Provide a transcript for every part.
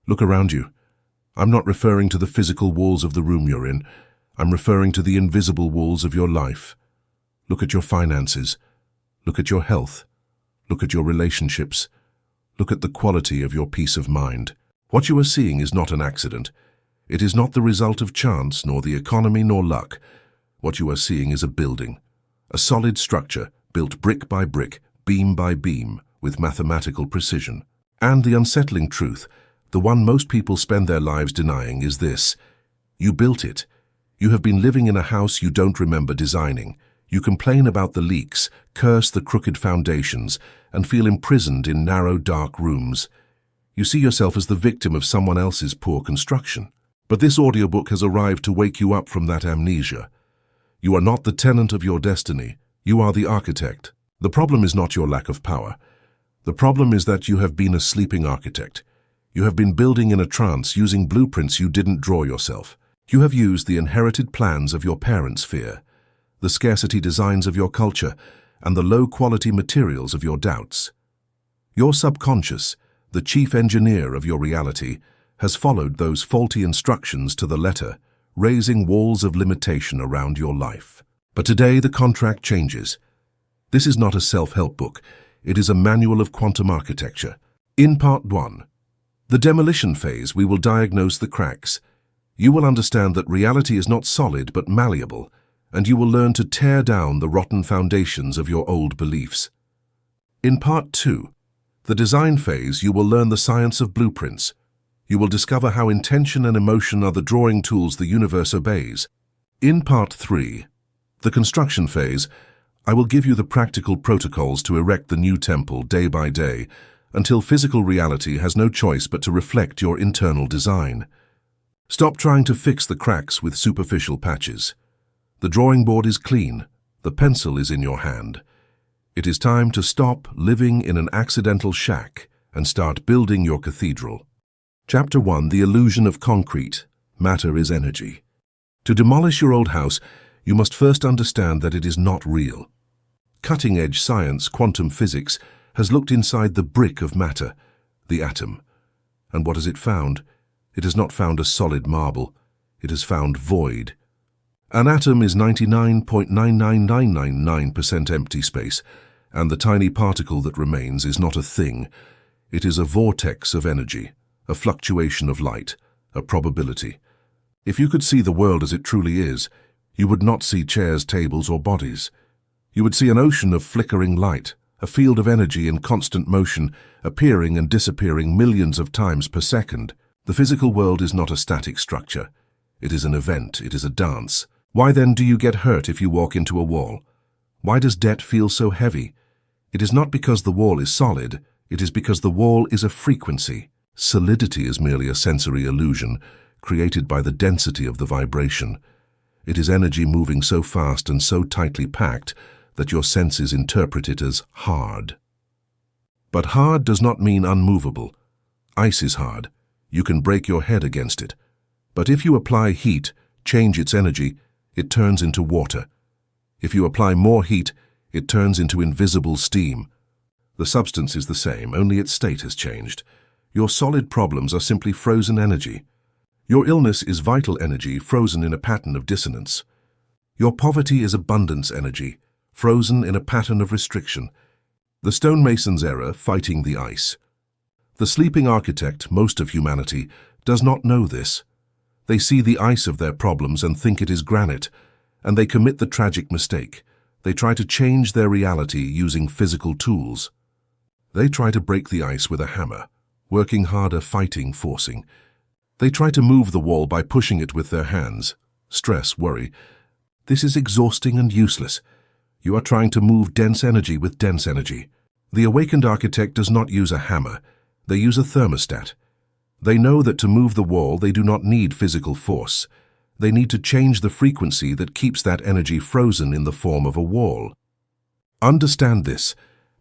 Look around you. I'm not referring to the physical walls of the room you're in. I'm referring to the invisible walls of your life. Look at your finances. Look at your health. Look at your relationships. Look at the quality of your peace of mind. What you are seeing is not an accident. It is not the result of chance, nor the economy, nor luck. What you are seeing is a building, a solid structure built brick by brick, beam by beam, with mathematical precision. And the unsettling truth, the one most people spend their lives denying, is this: you built it. You have been living in a house you don't remember designing. You complain about the leaks, curse the crooked foundations, and feel imprisoned in narrow, dark rooms. You see yourself as the victim of someone else's poor construction. But this audiobook has arrived to wake you up from that amnesia. You are not the tenant of your destiny. You are the architect. The problem is not your lack of power. The problem is that you have been a sleeping architect. You have been building in a trance using blueprints you didn't draw yourself. You have used the inherited plans of your parents' fear, the scarcity designs of your culture, and the low-quality materials of your doubts. Your subconscious, the chief engineer of your reality, has followed those faulty instructions to the letter, raising walls of limitation around your life. But today the contract changes. This is not a self-help book. It is a manual of quantum architecture. In Part 1, the demolition phase, we will diagnose the cracks. You will understand that reality is not solid but malleable, and you will learn to tear down the rotten foundations of your old beliefs. In Part 2, the design phase, you will learn the science of blueprints. You will discover how intention and emotion are the drawing tools the universe obeys. In Part 3, the construction phase, I will give you the practical protocols to erect the new temple day by day, until physical reality has no choice but to reflect your internal design. Stop trying to fix the cracks with superficial patches. The drawing board is clean. The pencil is in your hand. It is time to stop living in an accidental shack and start building your cathedral. Chapter 1, The Illusion of Concrete. Matter is energy. To demolish your old house, you must first understand that it is not real. Cutting-edge science, quantum physics, has looked inside the brick of matter, the atom. And what has it found? It has not found a solid marble. It has found void. An atom is 99.99999% empty space, and the tiny particle that remains is not a thing. It is a vortex of energy, a fluctuation of light, a probability. If you could see the world as it truly is, you would not see chairs, tables, or bodies. You would see an ocean of flickering light, a field of energy in constant motion, appearing and disappearing millions of times per second. The physical world is not a static structure. It is an event, it is a dance. Why then do you get hurt if you walk into a wall? Why does debt feel so heavy? It is not because the wall is solid, it is because the wall is a frequency. Solidity is merely a sensory illusion, created by the density of the vibration. It is energy moving so fast and so tightly packed that your senses interpret it as hard. But hard does not mean unmovable. Ice is hard. You can break your head against it. But if you apply heat, change its energy, it turns into water. If you apply more heat, it turns into invisible steam. The substance is the same, only its state has changed. Your solid problems are simply frozen energy. Your illness is vital energy frozen in a pattern of dissonance. Your poverty is abundance energy, frozen in a pattern of restriction. The stonemason's error, fighting the ice. The sleeping architect, most of humanity, does not know this. They see the ice of their problems and think it is granite, and they commit the tragic mistake. They try to change their reality using physical tools. They try to break the ice with a hammer, working harder, fighting, forcing. They try to move the wall by pushing it with their hands. Stress, worry. This is exhausting and useless. You are trying to move dense energy with dense energy. The awakened architect does not use a hammer. They use a thermostat. They know that to move the wall, they do not need physical force. They need to change the frequency that keeps that energy frozen in the form of a wall. Understand this.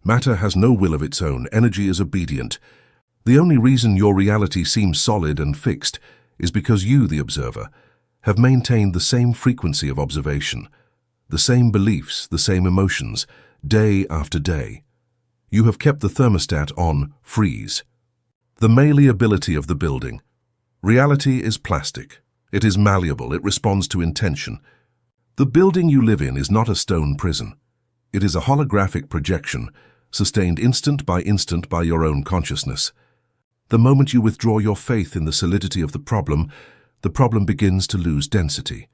Matter has no will of its own. Energy is obedient. The only reason your reality seems solid and fixed is because you, the observer, have maintained the same frequency of observation, the same beliefs, the same emotions, day after day. You have kept the thermostat on freeze. The malleability of the building. Reality is plastic. It is malleable. It responds to intention. The building you live in is not a stone prison. It is a holographic projection, sustained instant by your own consciousness. The moment you withdraw your faith in the solidity of the problem begins to lose density.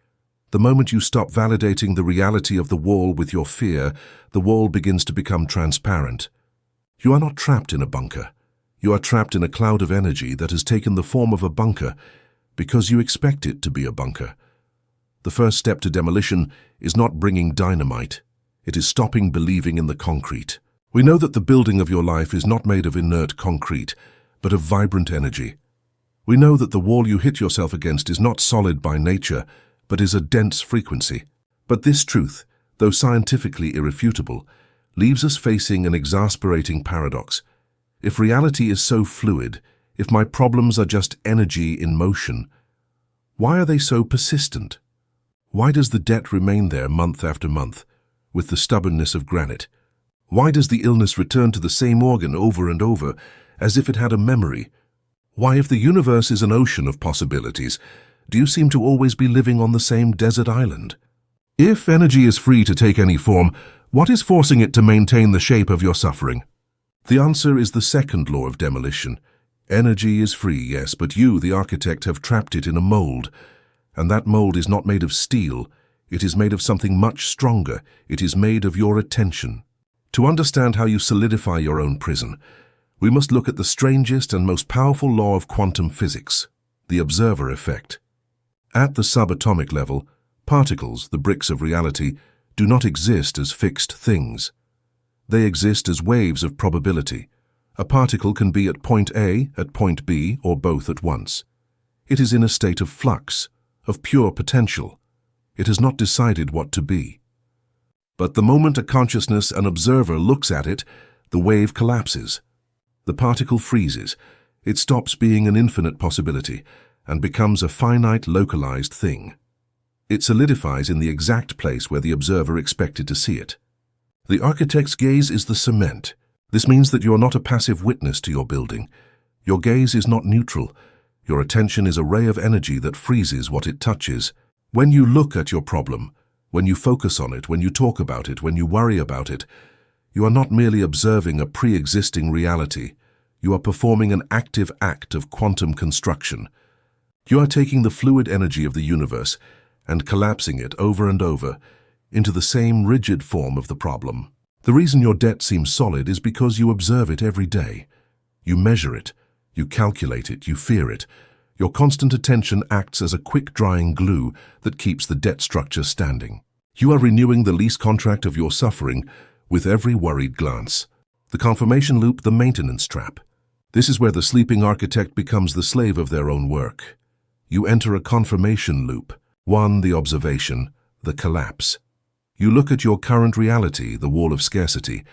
The moment you stop validating the reality of the wall with your fear, the wall begins to become transparent. You are not trapped in a bunker. You are trapped in a cloud of energy that has taken the form of a bunker because you expect it to be a bunker. The first step to demolition is not bringing dynamite. It is stopping believing in the concrete. We know that the building of your life is not made of inert concrete, but of vibrant energy. We know that the wall you hit yourself against is not solid by nature, but is a dense frequency. But this truth, though scientifically irrefutable, leaves us facing an exasperating paradox. If reality is so fluid, if my problems are just energy in motion, why are they so persistent? Why does the debt remain there month after month, with the stubbornness of granite? Why does the illness return to the same organ over and over, as if it had a memory? Why, if the universe is an ocean of possibilities, do you seem to always be living on the same desert island? If energy is free to take any form, what is forcing it to maintain the shape of your suffering? The answer is the second law of demolition. Energy is free, yes, but you, the architect, have trapped it in a mold. And that mold is not made of steel. It is made of something much stronger. It is made of your attention. To understand how you solidify your own prison, we must look at the strangest and most powerful law of quantum physics, the observer effect. At the subatomic level, particles, the bricks of reality, do not exist as fixed things. They exist as waves of probability. A particle can be at point A, at point B, or both at once. It is in a state of flux, of pure potential. It has not decided what to be. But the moment a consciousness, an observer, looks at it, the wave collapses. The particle freezes. It stops being an infinite possibility and becomes a finite, localized thing. It solidifies in the exact place where the observer expected to see it. The architect's gaze is the cement. This means that you are not a passive witness to your building. Your gaze is not neutral. Your attention is a ray of energy that freezes what it touches. When you look at your problem, when you focus on it, when you talk about it, when you worry about it, you are not merely observing a pre-existing reality. You are performing an active act of quantum construction. You are taking the fluid energy of the universe and collapsing it over and over into the same rigid form of the problem. The reason your debt seems solid is because you observe it every day. You measure it, you calculate it, you fear it. Your constant attention acts as a quick-drying glue that keeps the debt structure standing. You are renewing the lease contract of your suffering with every worried glance. The confirmation loop, the maintenance trap. This is where the sleeping architect becomes the slave of their own work. You enter a confirmation loop. 1. The observation, the collapse. You look at your current reality, the wall of scarcity.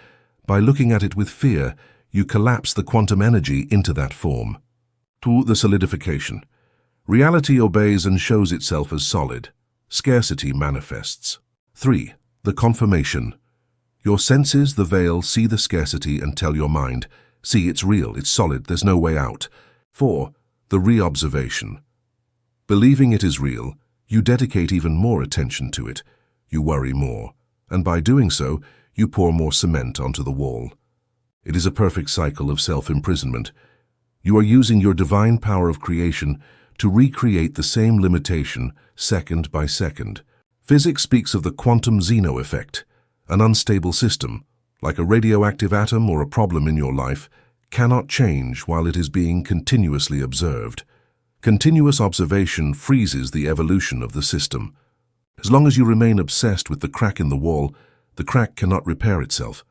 By looking at it with fear, you collapse the quantum energy into that form. 2. The solidification. Reality obeys and shows itself as solid. Scarcity manifests. 3. The confirmation. Your senses, the veil, see the scarcity and tell your mind, see, it's real, it's solid, there's no way out. 4. The re-observation. Believing it is real, you dedicate even more attention to it. You worry more, and by doing so, you pour more cement onto the wall. It is a perfect cycle of self-imprisonment. You are using your divine power of creation to recreate the same limitation second by second. Physics speaks of the quantum Zeno effect. An unstable system, like a radioactive atom or a problem in your life, cannot change while it is being continuously observed. Continuous observation freezes the evolution of the system. As long as you remain obsessed with the crack in the wall, the crack cannot repair itself.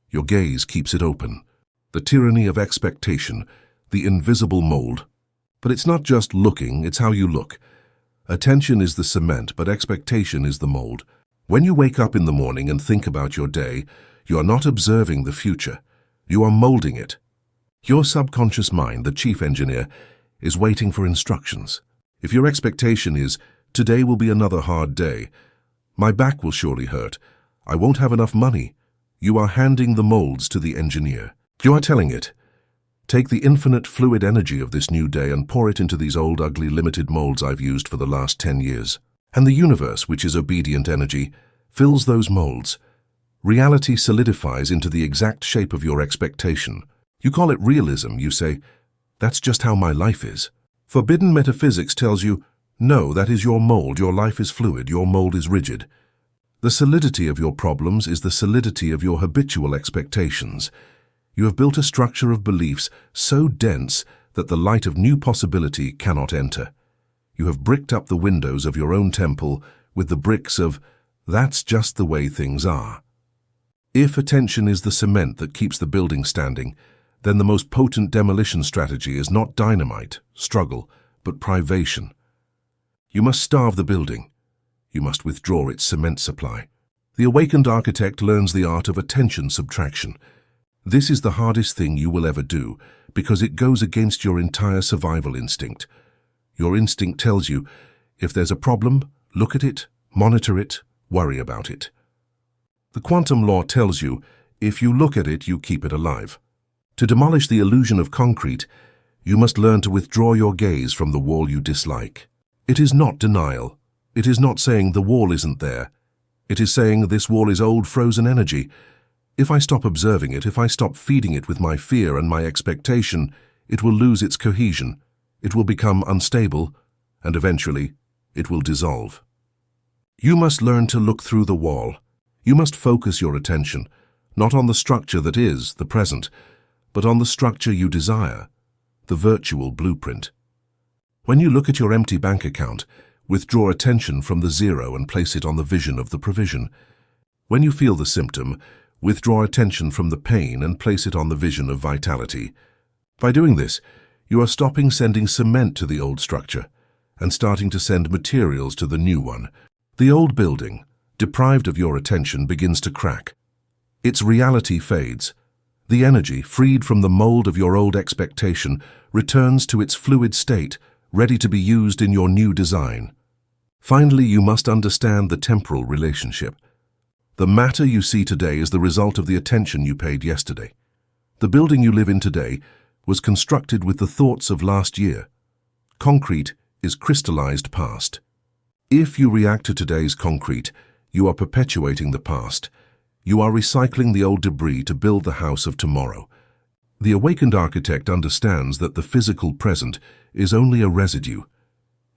Your gaze keeps it open. The tyranny of expectation, the invisible mold. But it's not just looking, it's how you look. Attention is the cement, but expectation is the mold. When you wake up in the morning and think about your day, you are not observing the future. You are molding it. Your subconscious mind, the chief engineer, is waiting for instructions. If your expectation is, today will be another hard day, my back will surely hurt, I won't have enough money, you are handing the molds to the engineer. You are telling it, Take the infinite fluid energy of this new day and pour it into these old, ugly, limited molds I've used for the last 10 years. And the universe, which is obedient energy, fills those molds. Reality solidifies into the exact shape of your expectation. You call it realism. You say, that's just how my life is. Forbidden metaphysics tells you, no, that is your mold. Your life is fluid. Your mold is rigid. The solidity of your problems is the solidity of your habitual expectations. You have built a structure of beliefs so dense that the light of new possibility cannot enter. You have bricked up the windows of your own temple with the bricks of, that's just the way things are. If attention is the cement that keeps the building standing, then the most potent demolition strategy is not dynamite, struggle, but privation. You must starve the building. You must withdraw its cement supply. The awakened architect learns the art of attention subtraction. This is the hardest thing you will ever do because it goes against your entire survival instinct. Your instinct tells you, if there's a problem, look at it, monitor it, worry about it. The quantum law tells you, if you look at it, you keep it alive. To demolish the illusion of concrete, you must learn to withdraw your gaze from the wall you dislike. It is not denial. It is not saying the wall isn't there. It is saying this wall is old, frozen energy. If I stop observing it, if I stop feeding it with my fear and my expectation, it will lose its cohesion. It will become unstable, and eventually, it will dissolve. You must learn to look through the wall. You must focus your attention, not on the structure that is, the present, but on the structure you desire, the virtual blueprint. When you look at your empty bank account, withdraw attention from the zero and place it on the vision of the provision. When you feel the symptom, withdraw attention from the pain and place it on the vision of vitality. By doing this, you are stopping sending cement to the old structure and starting to send materials to the new one. The old building, deprived of your attention, begins to crack. Its reality fades. The energy, freed from the mold of your old expectation, returns to its fluid state, ready to be used in your new design. Finally, you must understand the temporal relationship. The matter you see today is the result of the attention you paid yesterday. The building you live in today was constructed with the thoughts of last year. Concrete is crystallized past. If you react to today's concrete, you are perpetuating the past. You are recycling the old debris to build the house of tomorrow. The awakened architect understands that the physical present is only a residue.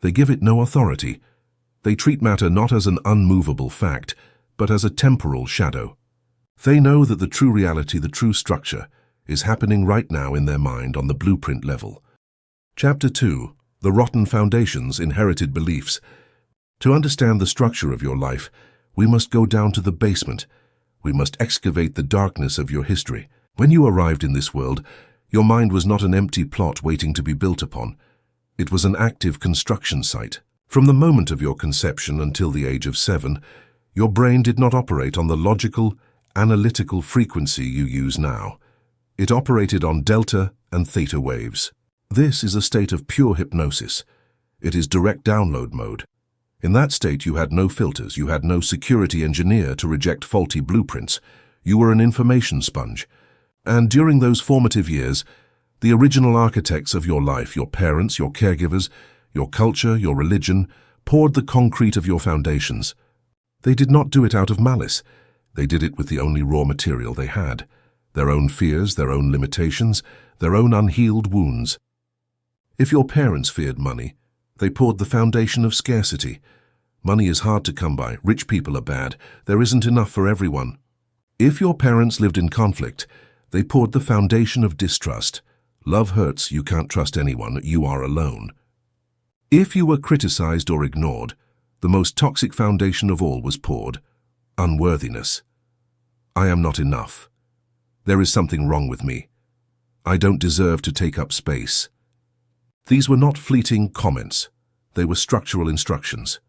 They give it no authority. They treat matter not as an unmovable fact, but as a temporal shadow. They know that the true reality, the true structure, is happening right now in their mind on the blueprint level. Chapter 2. The Rotten Foundations, Inherited Beliefs. To understand the structure of your life, we must go down to the basement. We must excavate the darkness of your history. When you arrived in this world, your mind was not an empty plot waiting to be built upon. It was an active construction site. From the moment of your conception until the age of 7, your brain did not operate on the logical, analytical frequency you use now. It operated on delta and theta waves. This is a state of pure hypnosis. It is direct download mode. In that state, you had no filters, you had no security engineer to reject faulty blueprints. You were an information sponge. And during those formative years, the original architects of your life, your parents, your caregivers, your culture, your religion, poured the concrete of your foundations. They did not do it out of malice. They did it with the only raw material they had: their own fears, their own limitations, their own unhealed wounds. If your parents feared money, they poured the foundation of scarcity. Money is hard to come by, rich people are bad, there isn't enough for everyone. If your parents lived in conflict, they poured the foundation of distrust. Love hurts, you can't trust anyone, you are alone. If you were criticized or ignored, the most toxic foundation of all was poured: unworthiness. I am not enough. There is something wrong with me. I don't deserve to take up space. These were not fleeting comments. They were structural instructions.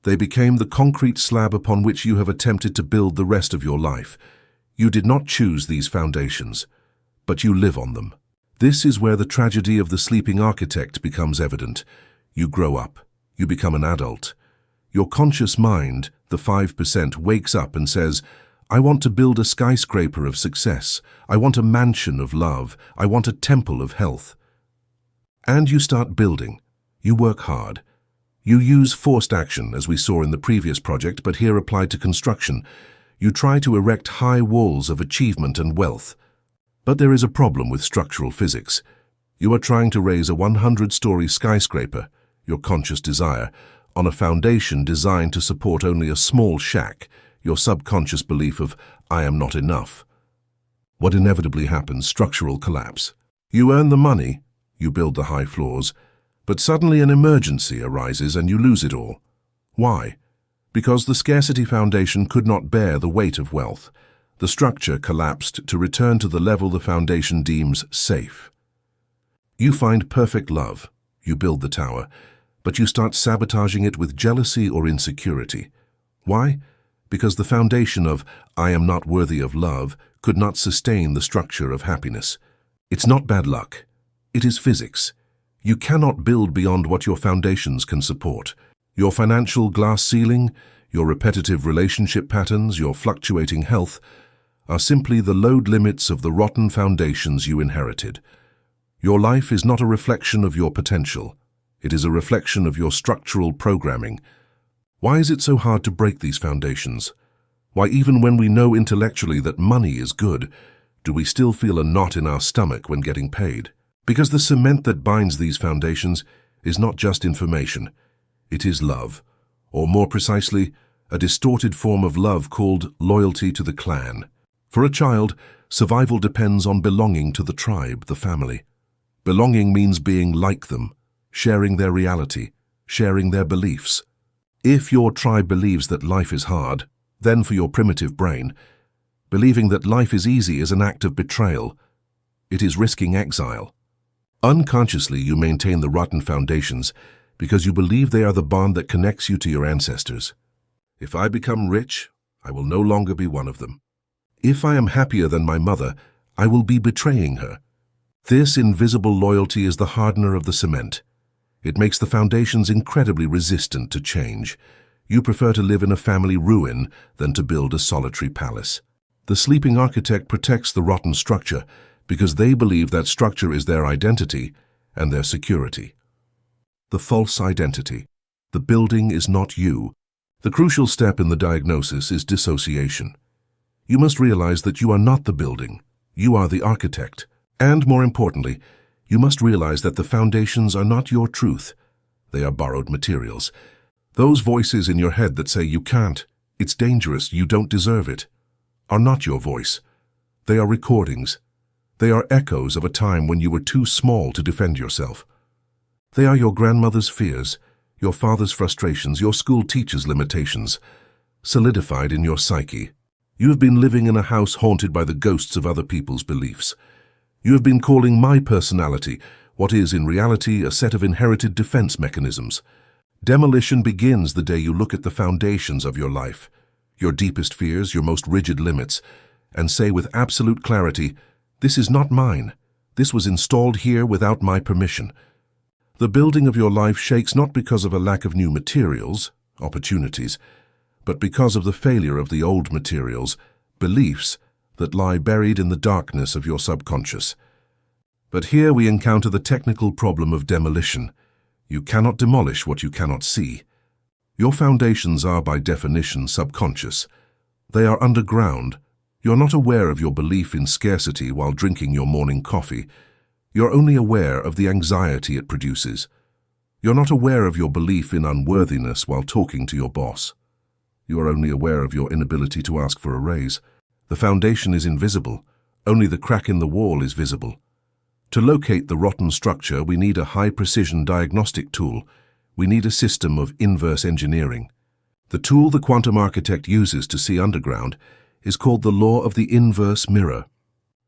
They became the concrete slab upon which you have attempted to build the rest of your life. You did not choose these foundations, but you live on them. This is where the tragedy of the sleeping architect becomes evident. You grow up. You become an adult. Your conscious mind, the 5%, wakes up and says, I want to build a skyscraper of success. I want a mansion of love. I want a temple of health. And you start building. You work hard. You use forced action, as we saw in the previous project, but here applied to construction. You try to erect high walls of achievement and wealth. But there is a problem with structural physics. You are trying to raise a 100-story skyscraper, your conscious desire, on a foundation designed to support only a small shack, your subconscious belief of, I am not enough. What inevitably happens? Structural collapse. You earn the money, you build the high floors, but suddenly an emergency arises and you lose it all. Why? Because the scarcity foundation could not bear the weight of wealth. The structure collapsed to return to the level the foundation deems safe. You find perfect love, you build the tower, but you start sabotaging it with jealousy or insecurity. Why? Because the foundation of I am not worthy of love could not sustain the structure of happiness. It's not bad luck. It is physics. You cannot build beyond what your foundations can support. Your financial glass ceiling, your repetitive relationship patterns, your fluctuating health are simply the load limits of the rotten foundations you inherited. Your life is not a reflection of your potential. It is a reflection of your structural programming. Why is it so hard to break these foundations? Why, even when we know intellectually that money is good, do we still feel a knot in our stomach when getting paid? Because the cement that binds these foundations is not just information. It is love, or more precisely, a distorted form of love called loyalty to the clan. For a child, survival depends on belonging to the tribe, the family. Belonging means being like them, sharing their reality, sharing their beliefs. If your tribe believes that life is hard, then for your primitive brain, believing that life is easy is an act of betrayal. It is risking exile. Unconsciously, you maintain the rotten foundations because you believe they are the bond that connects you to your ancestors. If I become rich, I will no longer be one of them. If I am happier than my mother, I will be betraying her. This invisible loyalty is the hardener of the cement. It makes the foundations incredibly resistant to change. You prefer to live in a family ruin than to build a solitary palace. The sleeping architect protects the rotten structure because they believe that structure is their identity and their security. The false identity. The building is not you. The crucial step in the diagnosis is dissociation. You must realize that you are not the building. You are the architect. And more importantly, you must realize that the foundations are not your truth. They are borrowed materials. Those voices in your head that say you can't, it's dangerous, you don't deserve it, are not your voice. They are recordings. They are echoes of a time when you were too small to defend yourself. They are your grandmother's fears, your father's frustrations, your school teacher's limitations, solidified in your psyche. You have been living in a house haunted by the ghosts of other people's beliefs. You have been calling my personality what is in reality a set of inherited defense mechanisms. Demolition begins the day you look at the foundations of your life, your deepest fears, your most rigid limits, and say with absolute clarity, this is not mine. This was installed here without my permission. The building of your life shakes not because of a lack of new materials, opportunities, but because of the failure of the old materials, beliefs, that lie buried in the darkness of your subconscious. But here we encounter the technical problem of demolition. You cannot demolish what you cannot see. Your foundations are by definition subconscious. They are underground. You're not aware of your belief in scarcity while drinking your morning coffee. You're only aware of the anxiety it produces. You're not aware of your belief in unworthiness while talking to your boss. You are only aware of your inability to ask for a raise. The foundation is invisible. Only the crack in the wall is visible. To locate the rotten structure, we need a high-precision diagnostic tool. We need a system of inverse engineering. The tool the quantum architect uses to see underground is called the law of the inverse mirror.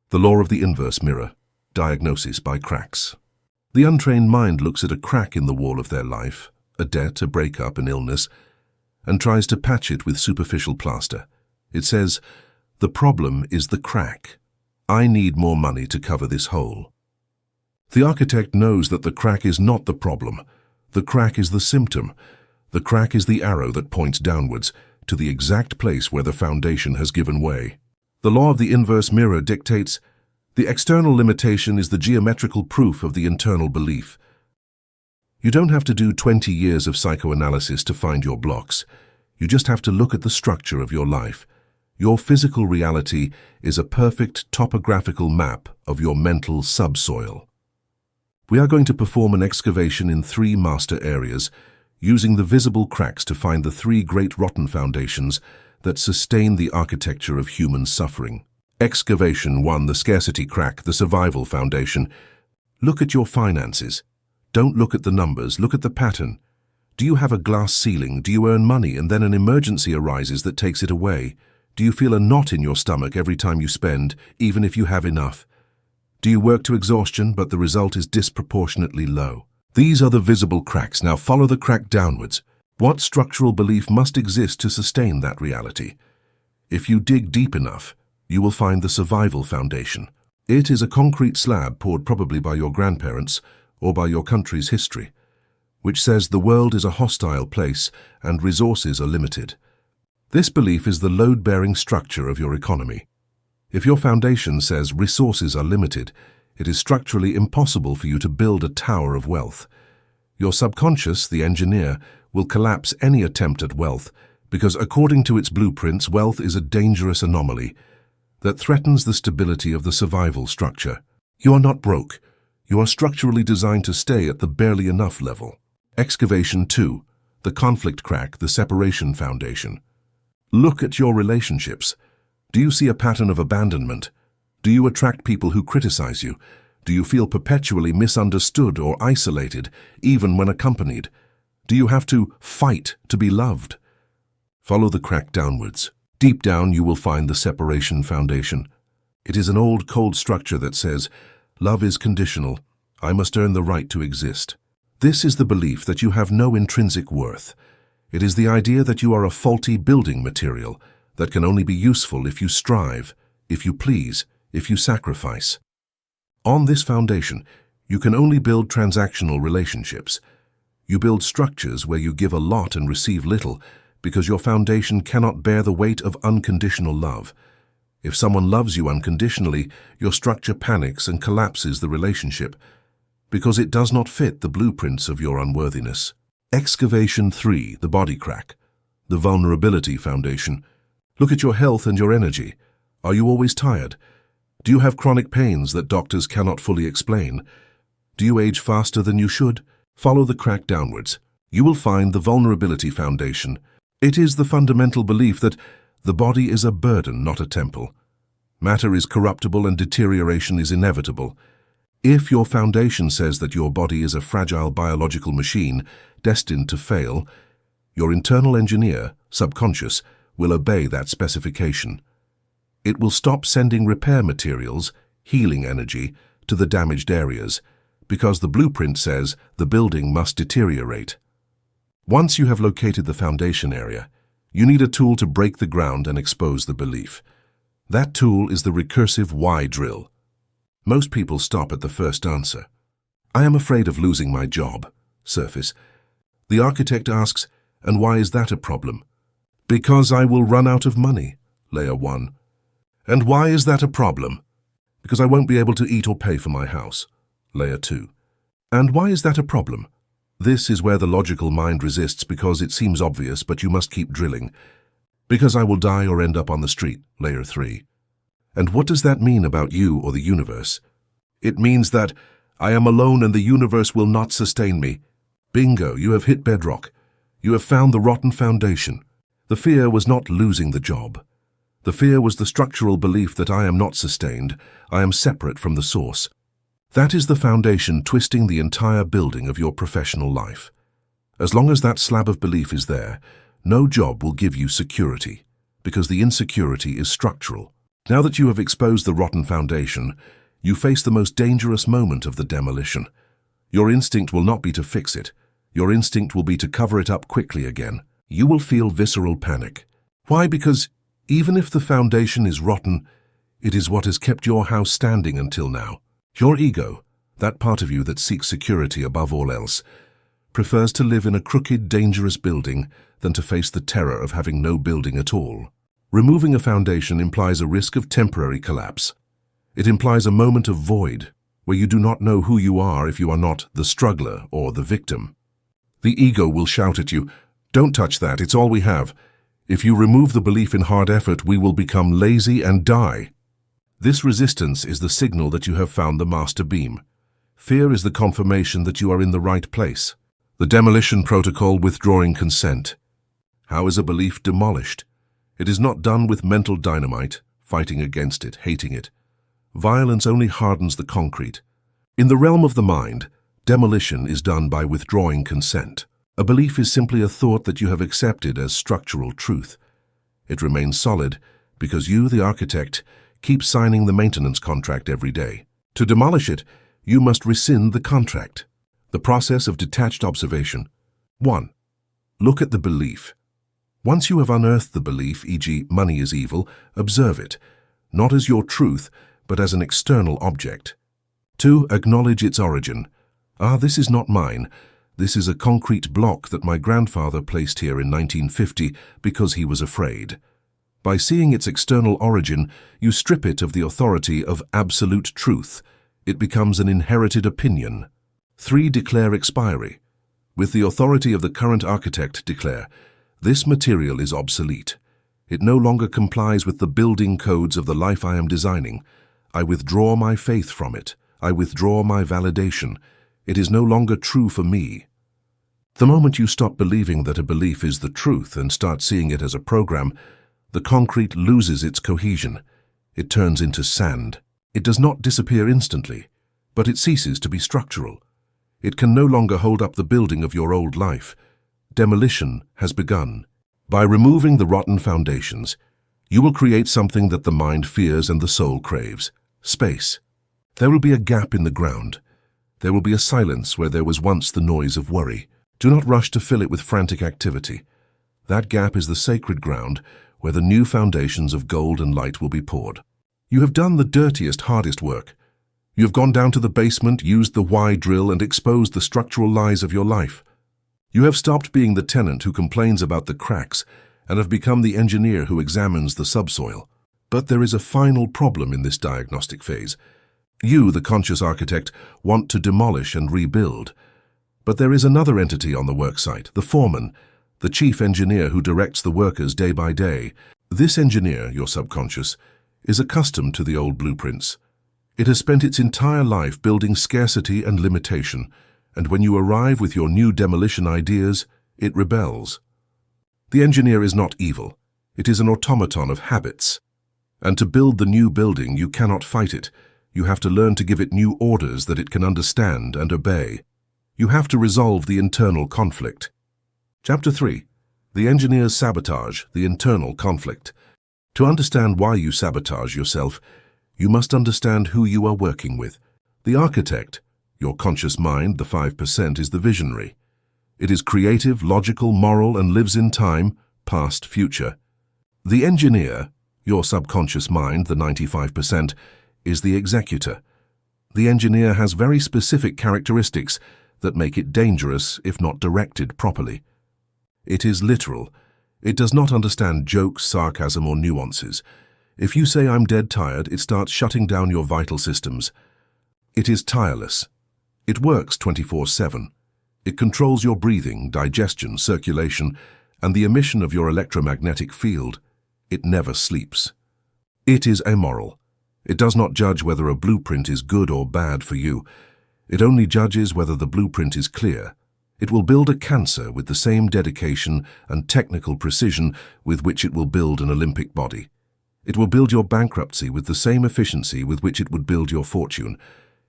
The law of the inverse mirror. Diagnosis by cracks. The untrained mind looks at a crack in the wall of their life, a debt, a breakup, an illness, and tries to patch it with superficial plaster. It says, the problem is the crack. I need more money to cover this hole. The architect knows that the crack is not the problem. The crack is the symptom. The crack is the arrow that points downwards, to the exact place where the foundation has given way. The law of the inverse mirror dictates, the external limitation is the geometrical proof of the internal belief. You don't have to do 20 years of psychoanalysis to find your blocks. You just have to look at the structure of your life. Your physical reality is a perfect topographical map of your mental subsoil. We are going to perform an excavation in 3 master areas, using the visible cracks to find the 3 great rotten foundations that sustain the architecture of human suffering. Excavation 1, the scarcity crack, the survival foundation. Look at your finances. Don't look at the numbers, look at the pattern. Do you have a glass ceiling? Do you earn money and then an emergency arises that takes it away? Do you feel a knot in your stomach every time you spend, even if you have enough? Do you work to exhaustion, but the result is disproportionately low? These are the visible cracks. Now follow the crack downwards. What structural belief must exist to sustain that reality? If you dig deep enough, you will find the survival foundation. It is a concrete slab poured probably by your grandparents or by your country's history, which says the world is a hostile place and resources are limited. This belief is the load-bearing structure of your economy. If your foundation says resources are limited, it is structurally impossible for you to build a tower of wealth. Your subconscious, the engineer, will collapse any attempt at wealth because, according to its blueprints, wealth is a dangerous anomaly that threatens the stability of the survival structure. You are not broke. You are structurally designed to stay at the barely enough level. Excavation 2, the conflict crack, the separation foundation. Look at your relationships. Do you see a pattern of abandonment? Do you attract people who criticize you? Do you feel perpetually misunderstood or isolated, even when accompanied? Do you have to fight to be loved? Follow the crack downwards. Deep down, you will find the separation foundation. It is an old, cold structure that says, love is conditional. I must earn the right to exist. This is the belief that you have no intrinsic worth. It is the idea that you are a faulty building material that can only be useful if you strive, if you please, if you sacrifice. On this foundation, you can only build transactional relationships. You build structures where you give a lot and receive little, because your foundation cannot bear the weight of unconditional love. If someone loves you unconditionally, your structure panics and collapses the relationship, because it does not fit the blueprints of your unworthiness. Excavation 3, the body crack, the vulnerability foundation. Look at your health and your energy. Are you always tired? Do you have chronic pains that doctors cannot fully explain? Do you age faster than you should? Follow the crack downwards. You will find the vulnerability foundation. It is the fundamental belief that the body is a burden, not a temple. Matter is corruptible and deterioration is inevitable. If your foundation says that your body is a fragile biological machine destined to fail, your internal engineer, subconscious, will obey that specification. It will stop sending repair materials, healing energy, to the damaged areas, because the blueprint says the building must deteriorate. Once you have located the foundation area, you need a tool to break the ground and expose the belief. That tool is the recursive why drill. Most people stop at the first answer. I am afraid of losing my job. Surface. The architect asks, and why is that a problem? Because I will run out of money. Layer 1. And why is that a problem? Because I won't be able to eat or pay for my house. Layer 2. And why is that a problem? This is where the logical mind resists because it seems obvious, but you must keep drilling. Because I will die or end up on the street. Layer 3. And what does that mean about you or the universe? It means that I am alone and the universe will not sustain me. Bingo, you have hit bedrock. You have found the rotten foundation. The fear was not losing the job. The fear was the structural belief that I am not sustained, I am separate from the source. That is the foundation twisting the entire building of your professional life. As long as that slab of belief is there, no job will give you security, because the insecurity is structural. Now that you have exposed the rotten foundation, you face the most dangerous moment of the demolition. Your instinct will not be to fix it. Your instinct will be to cover it up quickly again. You will feel visceral panic. Why? Because even if the foundation is rotten, it is what has kept your house standing until now. Your ego, that part of you that seeks security above all else, prefers to live in a crooked, dangerous building than to face the terror of having no building at all. Removing a foundation implies a risk of temporary collapse. It implies a moment of void, where you do not know who you are if you are not the struggler or the victim. The ego will shout at you, "Don't touch that, it's all we have. If you remove the belief in hard effort, we will become lazy and die." This resistance is the signal that you have found the master beam. Fear is the confirmation that you are in the right place. The demolition protocol, withdrawing consent. How is a belief demolished? It is not done with mental dynamite, fighting against it, hating it. Violence only hardens the concrete. In the realm of the mind, demolition is done by withdrawing consent. A belief is simply a thought that you have accepted as structural truth. It remains solid because you, the architect, keep signing the maintenance contract every day. To demolish it, you must rescind the contract. The process of detached observation. 1. Look at the belief. Once you have unearthed the belief, e.g., money is evil, observe it, not as your truth, but as an external object. 2. Acknowledge its origin. This is not mine. This is a concrete block that my grandfather placed here in 1950 because he was afraid. By seeing its external origin, you strip it of the authority of absolute truth. It becomes an inherited opinion. 3. Declare expiry. With the authority of the current architect, declare, "This material is obsolete. It no longer complies with the building codes of the life I am designing. I withdraw my faith from it. I withdraw my validation. It is no longer true for me." The moment you stop believing that a belief is the truth and start seeing it as a program, the concrete loses its cohesion. It turns into sand. It does not disappear instantly, but it ceases to be structural. It can no longer hold up the building of your old life. Demolition has begun. By removing the rotten foundations, you will create something that the mind fears and the soul craves: space. There will be a gap in the ground. There will be a silence where there was once the noise of worry. Do not rush to fill it with frantic activity. That gap is the sacred ground where the new foundations of gold and light will be poured. You have done the dirtiest, hardest work. You have gone down to the basement, used the why drill, and exposed the structural lies of your life. You have stopped being the tenant who complains about the cracks and have become the engineer who examines the subsoil. But there is a final problem in this diagnostic phase. You, the conscious architect, want to demolish and rebuild. But there is another entity on the worksite, the foreman, the chief engineer who directs the workers day by day. This engineer, your subconscious, is accustomed to the old blueprints. It has spent its entire life building scarcity and limitation, and when you arrive with your new demolition ideas, it rebels. The engineer is not evil. It is an automaton of habits. And to build the new building, you cannot fight it. You have to learn to give it new orders that it can understand and obey. You have to resolve the internal conflict. Chapter 3. The engineer's sabotage, the internal conflict. To understand why you sabotage yourself, you must understand who you are working with. The architect, your conscious mind, the 5%, is the visionary. It is creative, logical, moral, and lives in time, past, future. The engineer, your subconscious mind, the 95%, is the executor. The engineer has very specific characteristics that make it dangerous if not directed properly. It is literal. It does not understand jokes, sarcasm, or nuances. If you say "I'm dead tired," it starts shutting down your vital systems. It is tireless. It works 24/7. It controls your breathing, digestion, circulation, and the emission of your electromagnetic field. It never sleeps. It is amoral. It does not judge whether a blueprint is good or bad for you. It only judges whether the blueprint is clear. It will build a cancer with the same dedication and technical precision with which it will build an Olympic body. It will build your bankruptcy with the same efficiency with which it would build your fortune.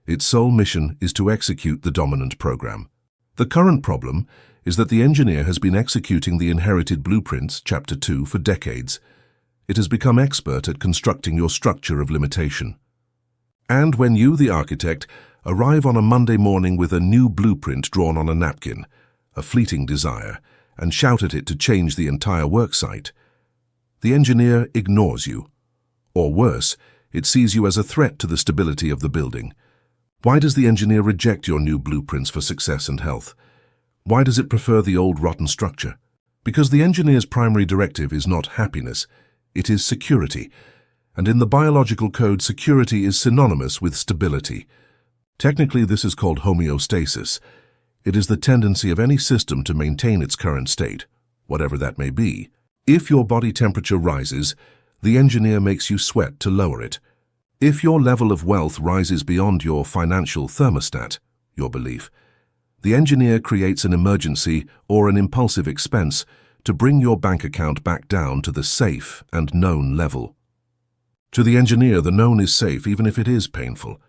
Its sole mission is to execute the dominant program. The current problem is that the engineer has been executing the inherited blueprints, Chapter 2, for decades. It has become expert at constructing your structure of limitation. And when you, the architect, arrive on a Monday morning with a new blueprint drawn on a napkin, a fleeting desire, and shout at it to change the entire worksite, the engineer ignores you. Or worse, it sees you as a threat to the stability of the building. Why does the engineer reject your new blueprints for success and health? Why does it prefer the old rotten structure? Because the engineer's primary directive is not happiness, it is security. And in the biological code, security is synonymous with stability. Technically, this is called homeostasis. It is the tendency of any system to maintain its current state, whatever that may be. If your body temperature rises, the engineer makes you sweat to lower it. If your level of wealth rises beyond your financial thermostat, your belief, the engineer creates an emergency or an impulsive expense to bring your bank account back down to the safe and known level. To the engineer, the known is safe even if it is painful.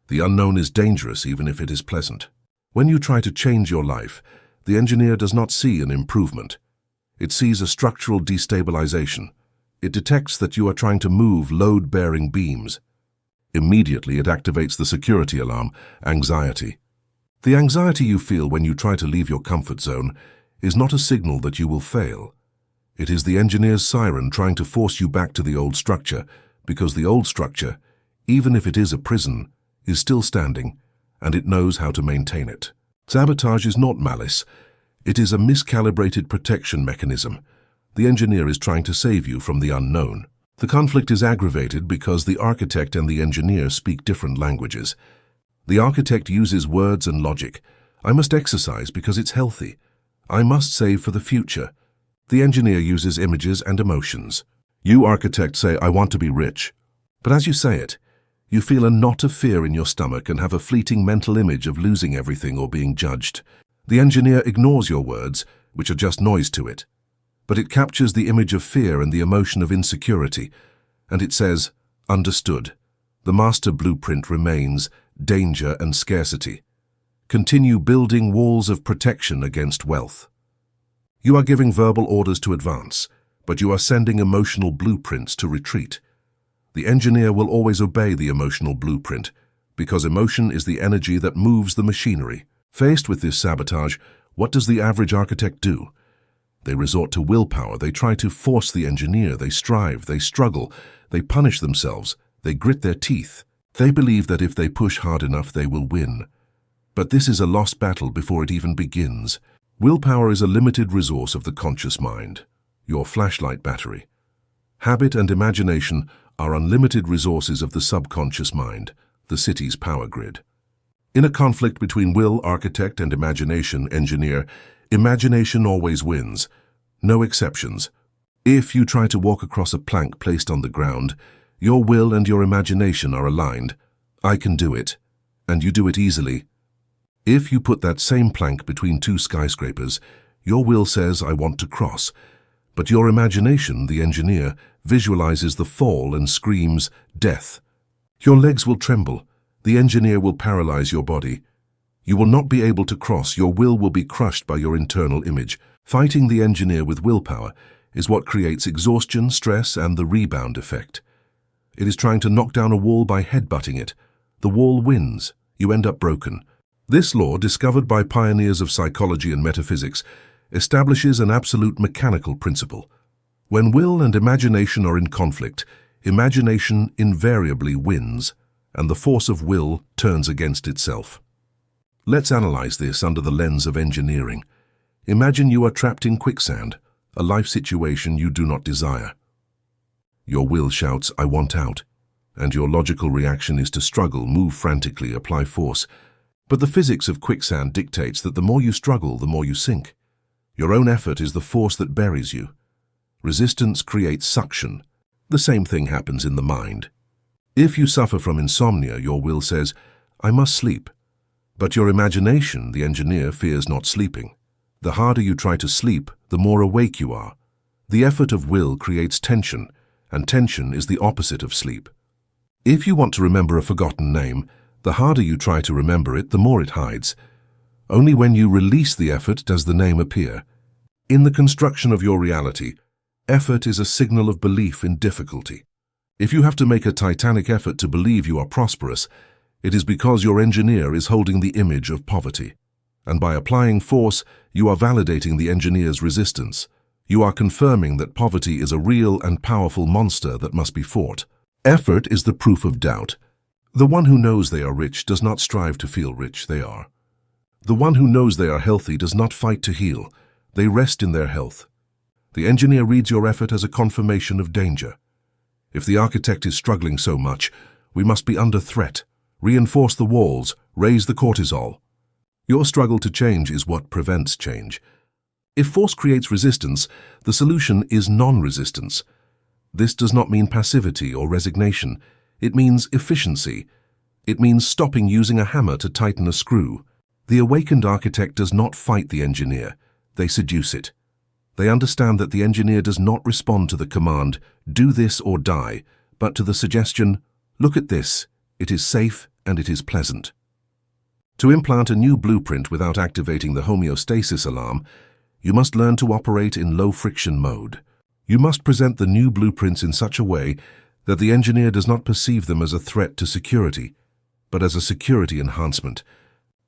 The unknown is dangerous even if it is pleasant. When you try to change your life, the engineer does not see an improvement. It sees a structural destabilization. It detects that you are trying to move load-bearing beams. Immediately, it activates the security alarm, anxiety. The anxiety you feel when you try to leave your comfort zone is not a signal that you will fail. It is the engineer's siren trying to force you back to the old structure, because the old structure, even if it is a prison, is still standing, and it knows how to maintain it. Sabotage is not malice. It is a miscalibrated protection mechanism. The engineer is trying to save you from the unknown. The conflict is aggravated because the architect and the engineer speak different languages. The architect uses words and logic. I must exercise because it's healthy. I must save for the future. The engineer uses images and emotions. You, architect, say, I want to be rich. But as you say it, you feel a knot of fear in your stomach and have a fleeting mental image of losing everything or being judged. The engineer ignores your words, which are just noise to it. But it captures the image of fear and the emotion of insecurity, and it says, understood. The master blueprint remains danger and scarcity. Continue building walls of protection against wealth. You are giving verbal orders to advance, but you are sending emotional blueprints to retreat. The engineer will always obey the emotional blueprint, because emotion is the energy that moves the machinery. Faced with this sabotage, what does the average architect do? They resort to willpower. They try to force the engineer. They strive. They struggle. They punish themselves. They grit their teeth. They believe that if they push hard enough, they will win. But this is a lost battle before it even begins. Willpower is a limited resource of the conscious mind, your flashlight battery. Habit and imagination are unlimited resources of the subconscious mind, the city's power grid. In a conflict between will, architect, and imagination, engineer, imagination always wins. No exceptions. If you try to walk across a plank placed on the ground, your will and your imagination are aligned. I can do it, and you do it easily. If you put that same plank between two skyscrapers, your will says, I want to cross. But your imagination, the engineer, visualizes the fall and screams, death. Your legs will tremble. The engineer will paralyze your body. You will not be able to cross. Your will be crushed by your internal image. Fighting the engineer with willpower is what creates exhaustion, stress, and the rebound effect. It is trying to knock down a wall by headbutting it. The wall wins. You end up broken. This law, discovered by pioneers of psychology and metaphysics, establishes an absolute mechanical principle. When will and imagination are in conflict, imagination invariably wins, and the force of will turns against itself. Let's analyze this under the lens of engineering. Imagine you are trapped in quicksand, a life situation you do not desire. Your will shouts, I want out, and your logical reaction is to struggle, move frantically, apply force. But the physics of quicksand dictates that the more you struggle, the more you sink. Your own effort is the force that buries you. Resistance creates suction. The same thing happens in the mind. If you suffer from insomnia, your will says, I must sleep. But your imagination, the engineer, fears not sleeping. The harder you try to sleep, the more awake you are. The effort of will creates tension, and tension is the opposite of sleep. If you want to remember a forgotten name, the harder you try to remember it, the more it hides. Only when you release the effort does the name appear. In the construction of your reality, effort is a signal of belief in difficulty. If you have to make a titanic effort to believe you are prosperous, it is because your engineer is holding the image of poverty. And by applying force, you are validating the engineer's resistance. You are confirming that poverty is a real and powerful monster that must be fought. Effort is the proof of doubt. The one who knows they are rich does not strive to feel rich, they are. The one who knows they are healthy does not fight to heal. They rest in their health. The engineer reads your effort as a confirmation of danger. If the architect is struggling so much, we must be under threat. Reinforce the walls, raise the cortisol. Your struggle to change is what prevents change. If force creates resistance, the solution is non-resistance. This does not mean passivity or resignation. It means efficiency. It means stopping using a hammer to tighten a screw. The awakened architect does not fight the engineer. They seduce it. They understand that the engineer does not respond to the command, do this or die, but to the suggestion, look at this, it is safe and it is pleasant. To implant a new blueprint without activating the homeostasis alarm, you must learn to operate in low-friction mode. You must present the new blueprints in such a way that the engineer does not perceive them as a threat to security, but as a security enhancement.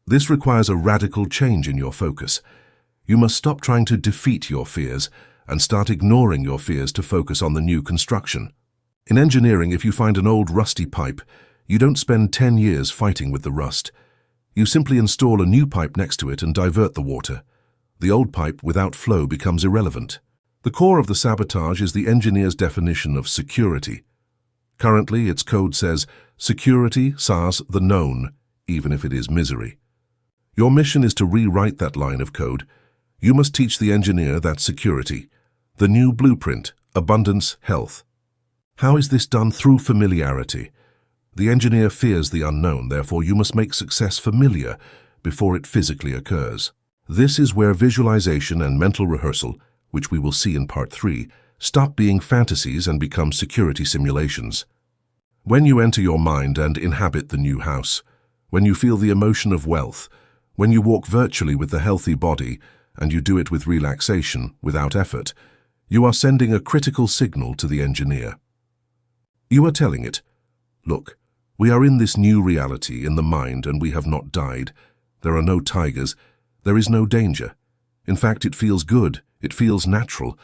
This requires a radical change in your focus. You must stop trying to defeat your fears and start ignoring your fears to focus on the new construction. In engineering, if you find an old rusty pipe, you don't spend 10 years fighting with the rust. You simply install a new pipe next to it and divert the water. The old pipe without flow becomes irrelevant. The core of the sabotage is the engineer's definition of security. Currently, its code says, security, SaaS, the known, even if it is misery. Your mission is to rewrite that line of code. You must teach the engineer that security, the new blueprint, abundance, health. How is this done? Through familiarity. The engineer fears the unknown, therefore you must make success familiar before it physically occurs. This is where visualization and mental rehearsal, which we will see in Part 3, stop being fantasies and become security simulations. When you enter your mind and inhabit the new house, when you feel the emotion of wealth, when you walk virtually with the healthy body, and you do it with relaxation, without effort, you are sending a critical signal to the engineer. You are telling it, look, we are in this new reality in the mind and we have not died. There are no tigers. There is no danger. In fact, it feels good. It feels natural.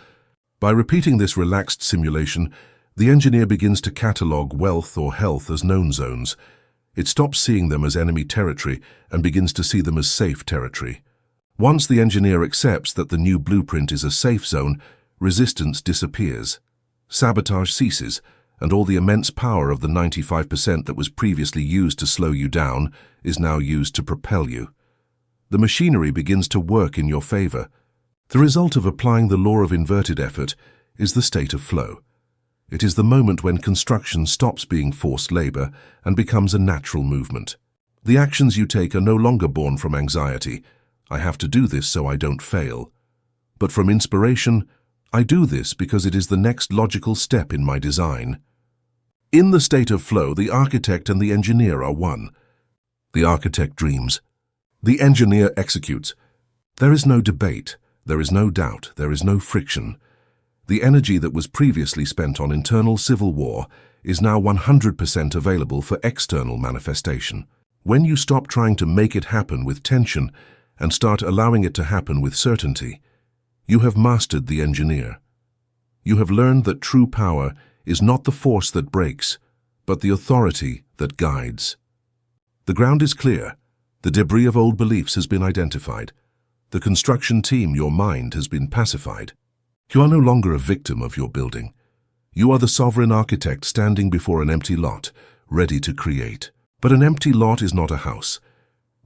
By repeating this relaxed simulation, the engineer begins to catalog wealth or health as known zones. It stops seeing them as enemy territory and begins to see them as safe territory. Once the engineer accepts that the new blueprint is a safe zone, resistance disappears. Sabotage ceases, and all the immense power of the 95% that was previously used to slow you down is now used to propel you. The machinery begins to work in your favor. The result of applying the law of inverted effort is the state of flow. It is the moment when construction stops being forced labor and becomes a natural movement. The actions you take are no longer born from anxiety, I have to do this so I don't fail, but from inspiration, I do this because it is the next logical step in my design. In the state of flow, the architect and the engineer are one. The architect dreams. The engineer executes. There is no debate, there is no doubt, there is no friction. The energy that was previously spent on internal civil war is now 100% available for external manifestation. When you stop trying to make it happen with tension and start allowing it to happen with certainty, you have mastered the engineer. You have learned that true power is not the force that breaks, but the authority that guides. The ground is clear. The debris of old beliefs has been identified. The construction team, your mind, has been pacified. You are no longer a victim of your building. You are the sovereign architect standing before an empty lot, ready to create. But an empty lot is not a house.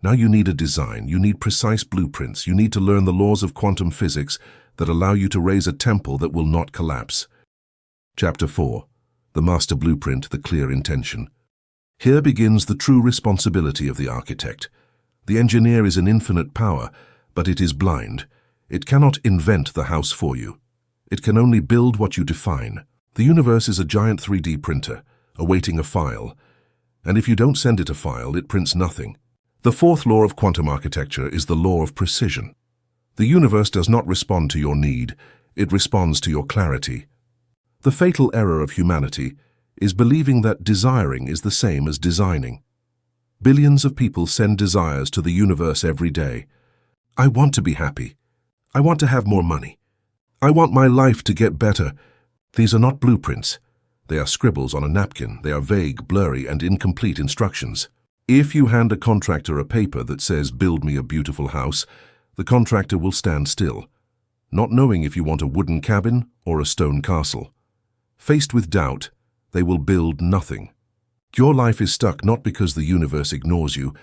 Now you need a design, you need precise blueprints, you need to learn the laws of quantum physics that allow you to raise a temple that will not collapse. Chapter 4. The Master Blueprint, the Clear Intention. Here begins the true responsibility of the architect. The engineer is an infinite power, but it is blind. It cannot invent the house for you. It can only build what you define. The universe is a giant 3D printer, awaiting a file. And if you don't send it a file, it prints nothing. The fourth law of quantum architecture is the law of precision. The universe does not respond to your need, it responds to your clarity. The fatal error of humanity is believing that desiring is the same as designing. Billions of people send desires to the universe every day. I want to be happy. I want to have more money. I want my life to get better. These are not blueprints. They are scribbles on a napkin. They are vague, blurry, and incomplete instructions. If you hand a contractor a paper that says, "Build me a beautiful house," the contractor will stand still, not knowing if you want a wooden cabin or a stone castle. Faced with doubt, they will build nothing. Your life is stuck not because the universe ignores you,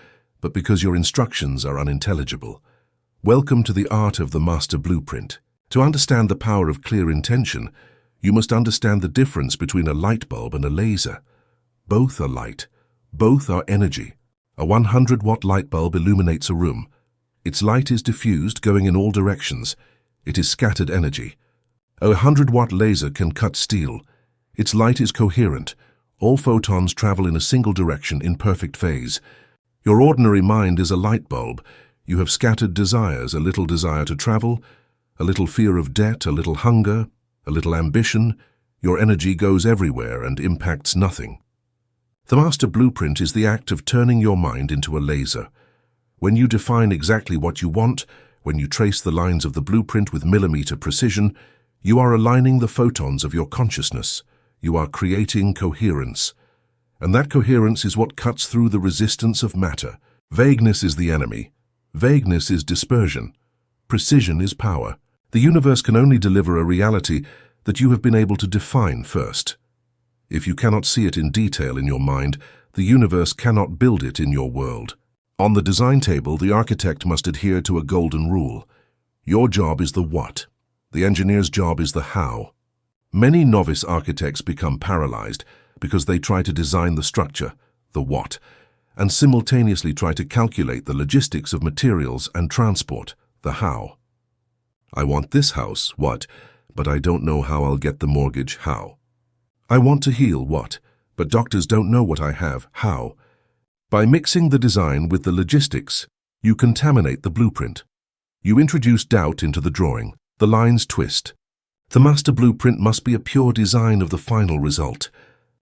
but because your instructions are unintelligible. Welcome to the art of the master blueprint. To understand the power of clear intention, you must understand the difference between a light bulb and a laser. Both are light. Both are energy. A 100-watt light bulb illuminates a room. Its light is diffused, going in all directions. It is scattered energy. A 100-watt laser can cut steel. Its light is coherent. All photons travel in a single direction in perfect phase. Your ordinary mind is a light bulb. You have scattered desires, a little desire to travel, a little fear of debt, a little hunger, a little ambition. Your energy goes everywhere and impacts nothing. The master blueprint is the act of turning your mind into a laser. When you define exactly what you want, when you trace the lines of the blueprint with millimeter precision, you are aligning the photons of your consciousness. You are creating coherence. And that coherence is what cuts through the resistance of matter. Vagueness is the enemy. Vagueness is dispersion. Precision is power. The universe can only deliver a reality that you have been able to define first. If you cannot see it in detail in your mind, the universe cannot build it in your world. On the design table, the architect must adhere to a golden rule. Your job is the what. The engineer's job is the how. Many novice architects become paralyzed because they try to design the structure, the what, and simultaneously try to calculate the logistics of materials and transport, the how. I want this house, what, but I don't know how I'll get the mortgage, how. I want to heal, what, but doctors don't know what I have, how. By mixing the design with the logistics, you contaminate the blueprint. You introduce doubt into the drawing. The lines twist. The master blueprint must be a pure design of the final result.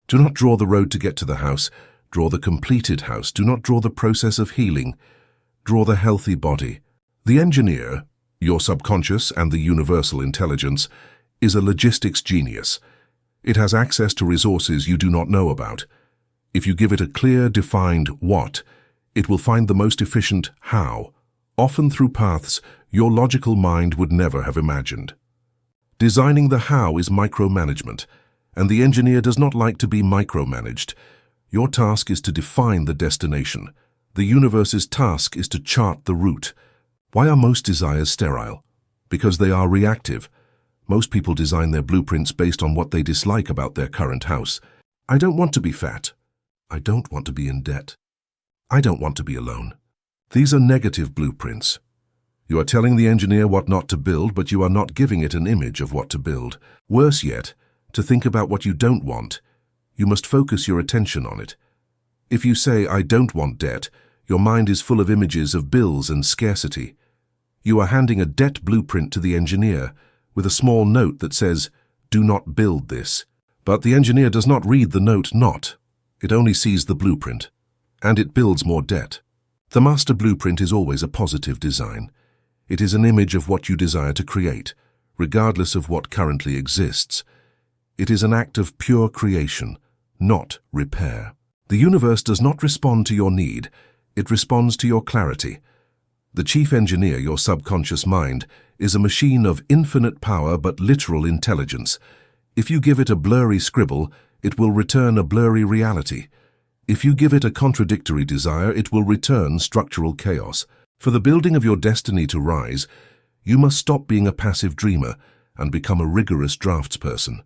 Do not draw the road to get to the house. Draw the completed house. Do not draw the process of healing. Draw the healthy body. The engineer, your subconscious and the universal intelligence, is a logistics genius. It has access to resources you do not know about. If you give it a clear, defined what, it will find the most efficient how, often through paths your logical mind would never have imagined. Designing the how is micromanagement, and the engineer does not like to be micromanaged. Your task is to define the destination. The universe's task is to chart the route. Why are most desires sterile? Because they are reactive. Most people design their blueprints based on what they dislike about their current house. I don't want to be fat. I don't want to be in debt. I don't want to be alone. These are negative blueprints. You are telling the engineer what not to build, but you are not giving it an image of what to build. Worse yet, to think about what you don't want, you must focus your attention on it. If you say, "I don't want debt," your mind is full of images of bills and scarcity. You are handing a debt blueprint to the engineer with a small note that says, "Do not build this." But the engineer does not read the note not. It only sees the blueprint, and it builds more debt. The master blueprint is always a positive design. It is an image of what you desire to create, regardless of what currently exists. It is an act of pure creation, not repair. The universe does not respond to your need, it responds to your clarity. The chief engineer, your subconscious mind, is a machine of infinite power but literal intelligence. If you give it a blurry scribble, it will return a blurry reality. If you give it a contradictory desire, it will return structural chaos. For the building of your destiny to rise, you must stop being a passive dreamer and become a rigorous draftsperson.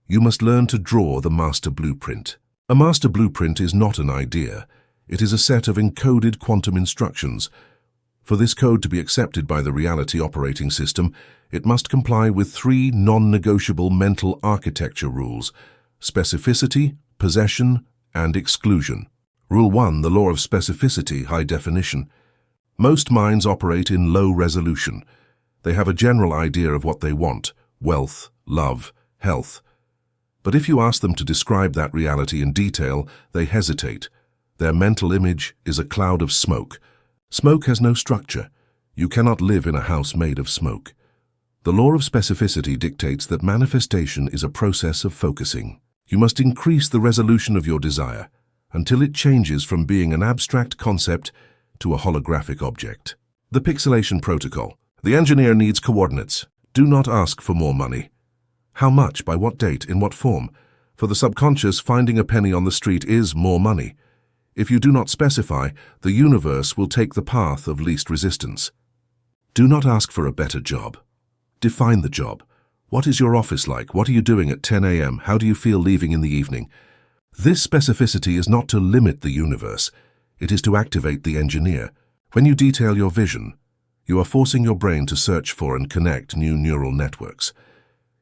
You must learn to draw the master blueprint. A master blueprint is not an idea. It is a set of encoded quantum instructions. For this code to be accepted by the reality operating system, it must comply with 3 non-negotiable mental architecture rules: specificity, possession, and exclusion. Rule 1, the law of specificity, high definition. Most minds operate in low resolution. They have a general idea of what they want: wealth, love, health. But if you ask them to describe that reality in detail, they hesitate. Their mental image is a cloud of smoke. Smoke has no structure. You cannot live in a house made of smoke. The law of specificity dictates that manifestation is a process of focusing. You must increase the resolution of your desire. until it changes from being an abstract concept to a holographic object. The pixelation protocol. The engineer needs coordinates. Do not ask for more money. How much, by what date, in what form? For the subconscious, finding a penny on the street is more money. If you do not specify, the universe will take the path of least resistance. Do not ask for a better job. Define the job. What is your office like? What are you doing at 10 a.m.? How do you feel leaving in the evening? This specificity is not to limit the universe. It is to activate the engineer. When you detail your vision, you are forcing your brain to search for and connect new neural networks.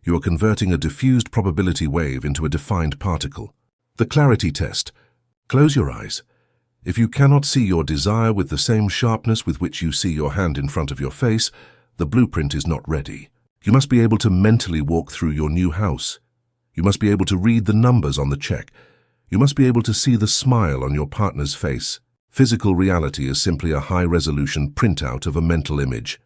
You are converting a diffused probability wave into a defined particle. The clarity test. Close your eyes. If you cannot see your desire with the same sharpness with which you see your hand in front of your face, the blueprint is not ready. You must be able to mentally walk through your new house. You must be able to read the numbers on the check. You must be able to see the smile on your partner's face. Physical reality is simply a high-resolution printout of a mental image.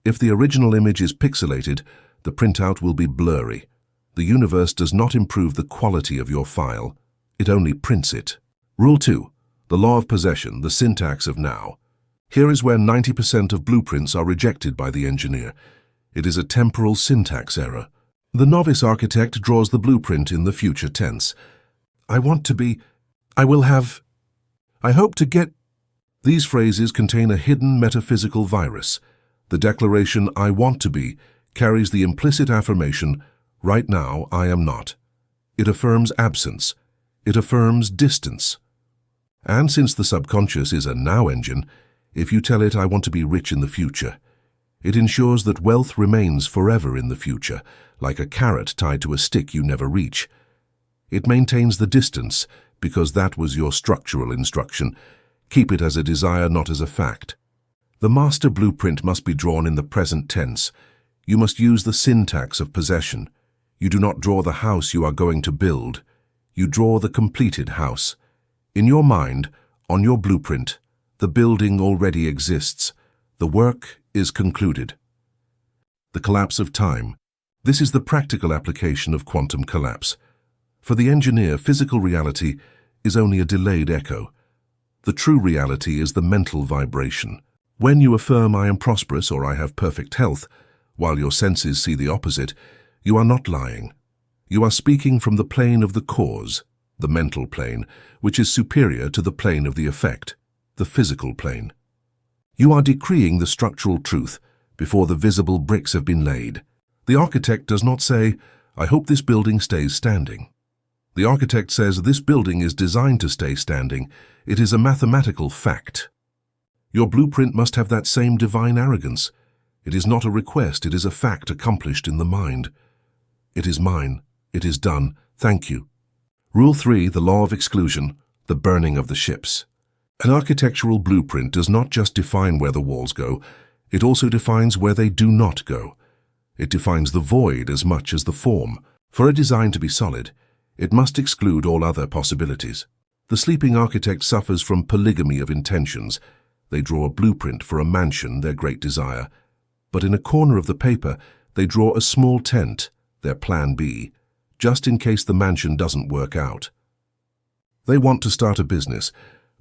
If the original image is pixelated, the printout will be blurry. The universe does not improve the quality of your file. It only prints it. Rule 2. The law of possession, the syntax of now. Here is where 90% of blueprints are rejected by the engineer. It is a temporal syntax error. The novice architect draws the blueprint in the future tense. I want to be, I will have, I hope to get. These phrases contain a hidden metaphysical virus. The declaration, I want to be, carries the implicit affirmation, right now I am not. It affirms absence. It affirms distance. And since the subconscious is a now engine, if you tell it I want to be rich in the future, it ensures that wealth remains forever in the future, like a carrot tied to a stick you never reach. It maintains the distance because that was your structural instruction. Keep it as a desire, not as a fact. The master blueprint must be drawn in the present tense. You must use the syntax of possession. You do not draw the house you are going to build. You draw the completed house. In your mind, on your blueprint, the building already exists. The work is concluded. The collapse of time. This is the practical application of quantum collapse. For the engineer, physical reality is only a delayed echo. The true reality is the mental vibration. When you affirm I am prosperous or I have perfect health, while your senses see the opposite, you are not lying. You are speaking from the plane of the cause, the mental plane, which is superior to the plane of the effect, the physical plane. You are decreeing the structural truth before the visible bricks have been laid. The architect does not say, I hope this building stays standing. The architect says this building is designed to stay standing. It is a mathematical fact. Your blueprint must have that same divine arrogance. It is not a request, it is a fact accomplished in the mind. It is mine. It is done. Thank you. Rule 3, the law of exclusion, the burning of the ships. An architectural blueprint does not just define where the walls go, it also defines where they do not go. It defines the void as much as the form. For a design to be solid, it must exclude all other possibilities. The sleeping architect suffers from polygamy of intentions. They draw a blueprint for a mansion, their great desire. But in a corner of the paper, they draw a small tent, their plan B, just in case the mansion doesn't work out. They want to start a business,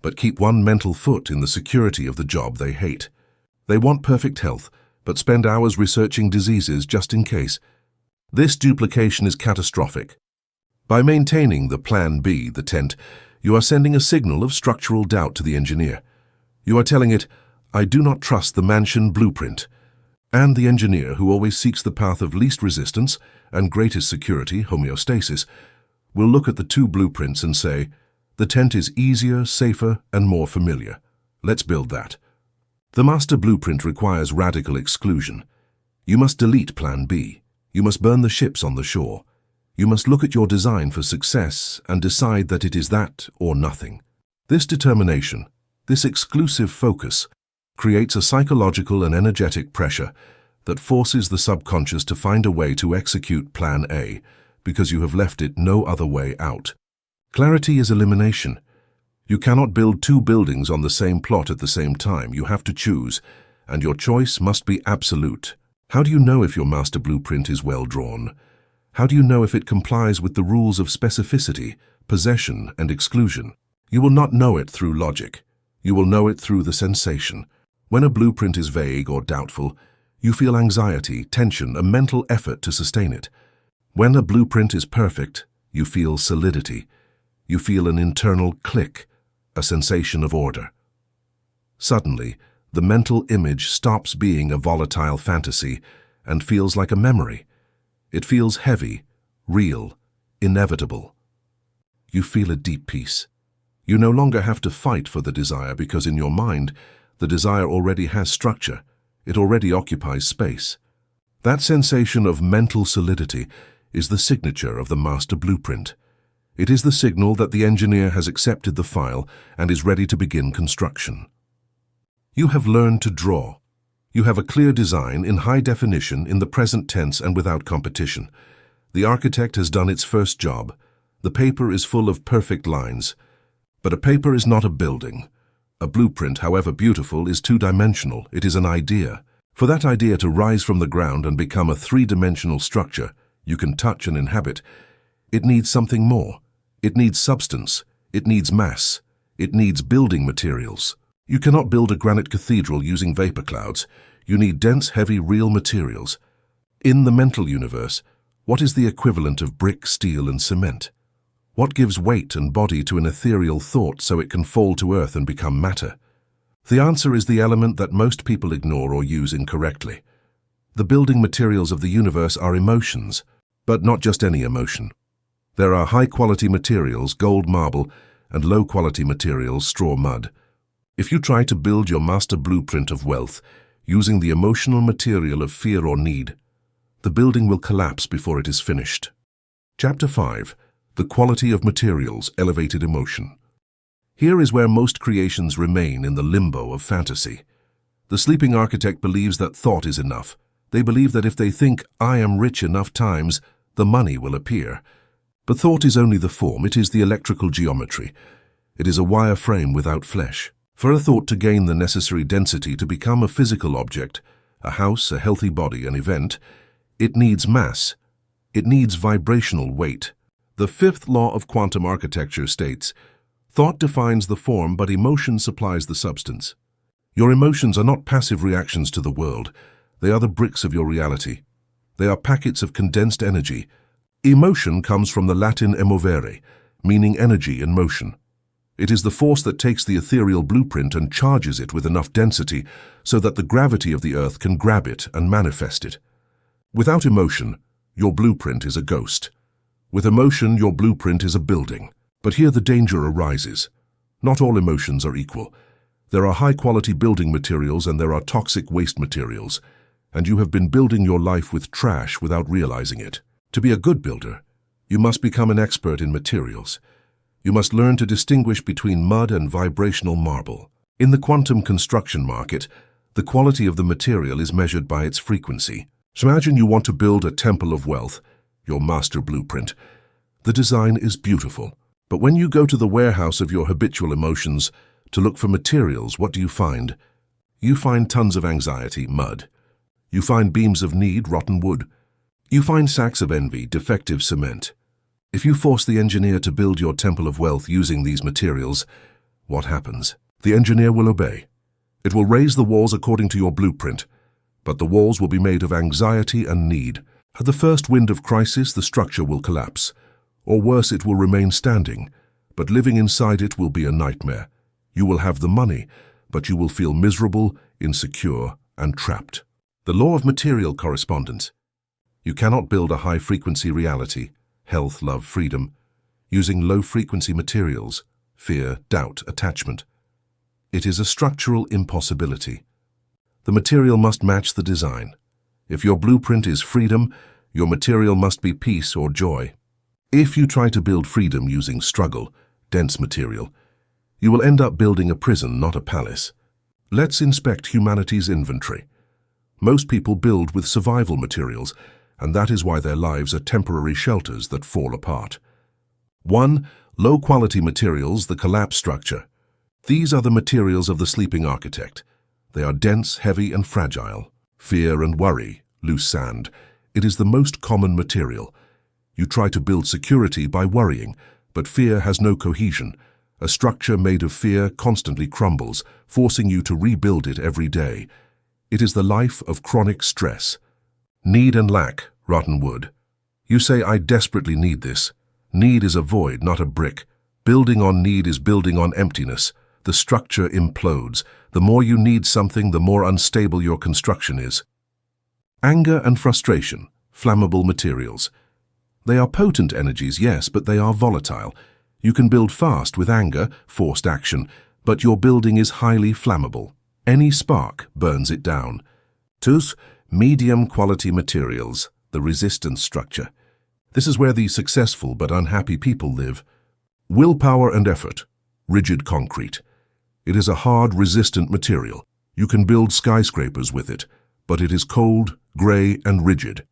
but keep one mental foot in the security of the job they hate. They want perfect health, but spend hours researching diseases just in case. This duplication is catastrophic. By maintaining the plan B, the tent, you are sending a signal of structural doubt to the engineer. You are telling it, I do not trust the mansion blueprint. And the engineer, who always seeks the path of least resistance and greatest security, homeostasis, will look at the two blueprints and say, the tent is easier, safer, and more familiar. Let's build that. The master blueprint requires radical exclusion. You must delete plan B. You must burn the ships on the shore. You must look at your design for success and decide that it is that or nothing. This determination, this exclusive focus, creates a psychological and energetic pressure that forces the subconscious to find a way to execute plan A because you have left it no other way out. Clarity is elimination. You cannot build two buildings on the same plot at the same time. You have to choose, and your choice must be absolute. How do you know if your master blueprint is well drawn? How do you know if it complies with the rules of specificity, possession, and exclusion? You will not know it through logic. You will know it through the sensation. When a blueprint is vague or doubtful, you feel anxiety, tension, a mental effort to sustain it. When a blueprint is perfect, you feel solidity. You feel an internal click, a sensation of order. Suddenly, the mental image stops being a volatile fantasy and feels like a memory. It feels heavy, real, inevitable. You feel a deep peace. You no longer have to fight for the desire because in your mind, the desire already has structure. It already occupies space. That sensation of mental solidity is the signature of the master blueprint. It is the signal that the engineer has accepted the file and is ready to begin construction. You have learned to draw. You have a clear design in high definition in the present tense and without competition. The architect has done its first job. The paper is full of perfect lines. But a paper is not a building. A blueprint, however beautiful, is two-dimensional. It is an idea. For that idea to rise from the ground and become a three-dimensional structure you can touch and inhabit, it needs something more. It needs substance. It needs mass. It needs building materials. You cannot build a granite cathedral using vapor clouds. You need dense, heavy, real materials. In the mental universe, what is the equivalent of brick, steel, and cement? What gives weight and body to an ethereal thought so it can fall to earth and become matter? The answer is the element that most people ignore or use incorrectly. The building materials of the universe are emotions, but not just any emotion. There are high-quality materials, gold, marble, and low-quality materials, straw, mud. If you try to build your master blueprint of wealth using the emotional material of fear or need, the building will collapse before it is finished. Chapter 5. The quality of materials, elevated emotion. Here is where most creations remain in the limbo of fantasy. The sleeping architect believes that thought is enough. They believe that if they think, I am rich enough times, the money will appear. But thought is only the form. It is the electrical geometry. It is a wire frame without flesh. For a thought to gain the necessary density to become a physical object, a house, a healthy body, an event, it needs mass. It needs vibrational weight. The fifth law of quantum architecture states, thought defines the form, but emotion supplies the substance. Your emotions are not passive reactions to the world. They are the bricks of your reality. They are packets of condensed energy. Emotion comes from the Latin emovere, meaning energy in motion. It is the force that takes the ethereal blueprint and charges it with enough density so that the gravity of the earth can grab it and manifest it. Without emotion, your blueprint is a ghost. With emotion, your blueprint is a building. But here the danger arises. Not all emotions are equal. There are high-quality building materials and there are toxic waste materials. And you have been building your life with trash without realizing it. To be a good builder, you must become an expert in materials. You must learn to distinguish between mud and vibrational marble. In the quantum construction market, the quality of the material is measured by its frequency. So imagine you want to build a temple of wealth, your master blueprint. The design is beautiful. But when you go to the warehouse of your habitual emotions to look for materials, what do you find? You find tons of anxiety, mud. You find beams of need, rotten wood. You find sacks of envy, defective cement. If you force the engineer to build your temple of wealth using these materials, what happens? The engineer will obey. It will raise the walls according to your blueprint, but the walls will be made of anxiety and need. At the first wind of crisis, the structure will collapse. Or worse, it will remain standing, but living inside it will be a nightmare. You will have the money, but you will feel miserable, insecure, and trapped. The law of material correspondence. You cannot build a high-frequency reality, health, love, freedom, using low-frequency materials, fear, doubt, attachment. It is a structural impossibility. The material must match the design. If your blueprint is freedom, your material must be peace or joy. If you try to build freedom using struggle, dense material, you will end up building a prison, not a palace. Let's inspect humanity's inventory. Most people build with survival materials, and that is why their lives are temporary shelters that fall apart. 1. Low-quality materials, the collapse structure. These are the materials of the sleeping architect. They are dense, heavy, and fragile. Fear and worry, loose sand. It is the most common material. You try to build security by worrying, but fear has no cohesion. A structure made of fear constantly crumbles, forcing you to rebuild it every day. It is the life of chronic stress. Need and lack, rotten wood. You say, I desperately need this. Need is a void, not a brick. Building on need is building on emptiness. The structure implodes. The more you need something, the more unstable your construction is. Anger and frustration, flammable materials. They are potent energies, yes, but they are volatile. You can build fast with anger, forced action, but your building is highly flammable. Any spark burns it down. Thus, medium quality materials, the resistance structure. This is where the successful but unhappy people live. Willpower and effort, rigid concrete. It is a hard, resistant material. You can build skyscrapers with it, but it is cold, grey, and rigid.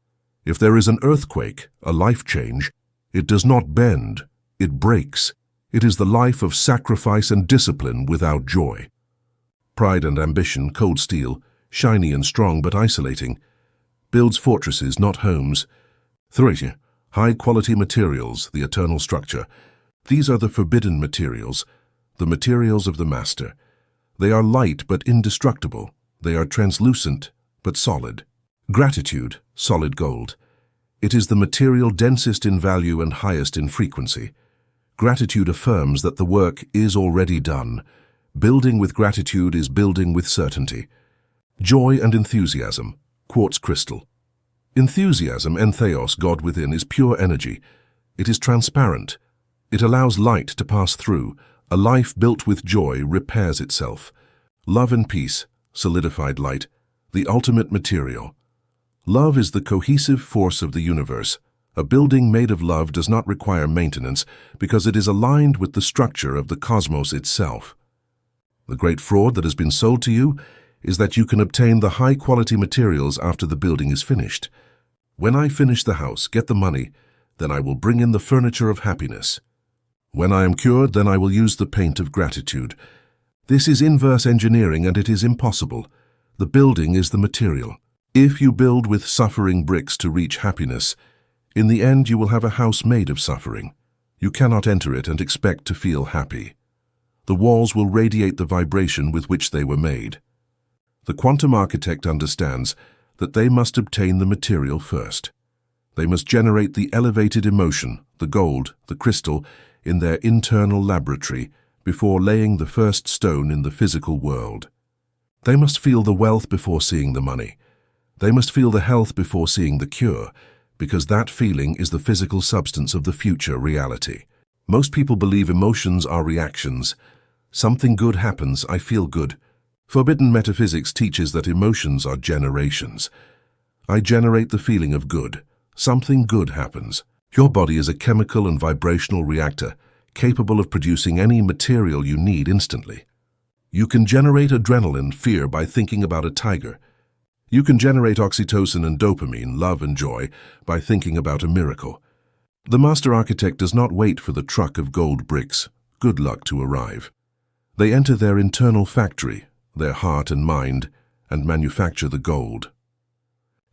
If there is an earthquake, a life change, it does not bend, it breaks. It is the life of sacrifice and discipline without joy. Pride and ambition, cold steel, shiny and strong but isolating, builds fortresses, not homes. 3. High-quality materials, the eternal structure. These are the forbidden materials, the materials of the master. They are light but indestructible. They are translucent but solid. Gratitude, solid gold. It is the material densest in value and highest in frequency. Gratitude affirms that the work is already done. Building with gratitude is building with certainty. Joy and enthusiasm, quartz crystal. Enthusiasm, entheos, God within, is pure energy. It is transparent. It allows light to pass through. A life built with joy repairs itself. Love and peace, solidified light, the ultimate material. Love is the cohesive force of the universe. A building made of love does not require maintenance because it is aligned with the structure of the cosmos itself. The great fraud that has been sold to you is that you can obtain the high-quality materials after the building is finished. When I finish the house, get the money, then I will bring in the furniture of happiness. When I am cured, then I will use the paint of gratitude. This is inverse engineering and it is impossible. The building is the material. If you build with suffering bricks to reach happiness, in the end you will have a house made of suffering. You cannot enter it and expect to feel happy. The walls will radiate the vibration with which they were made. The quantum architect understands that they must obtain the material first. They must generate the elevated emotion, the gold, the crystal, in their internal laboratory before laying the first stone in the physical world. They must feel the wealth before seeing the money. They must feel the health before seeing the cure, because that feeling is the physical substance of the future reality. Most people believe emotions are reactions. Something good happens, I feel good. Forbidden metaphysics teaches that emotions are generations. I generate the feeling of good. Something good happens. Your body is a chemical and vibrational reactor, capable of producing any material you need instantly. You can generate adrenaline, fear, by thinking about a tiger. You can generate oxytocin and dopamine, love and joy, by thinking about a miracle. The master architect does not wait for the truck of gold bricks, good luck, to arrive. They enter their internal factory, their heart and mind, and manufacture the gold.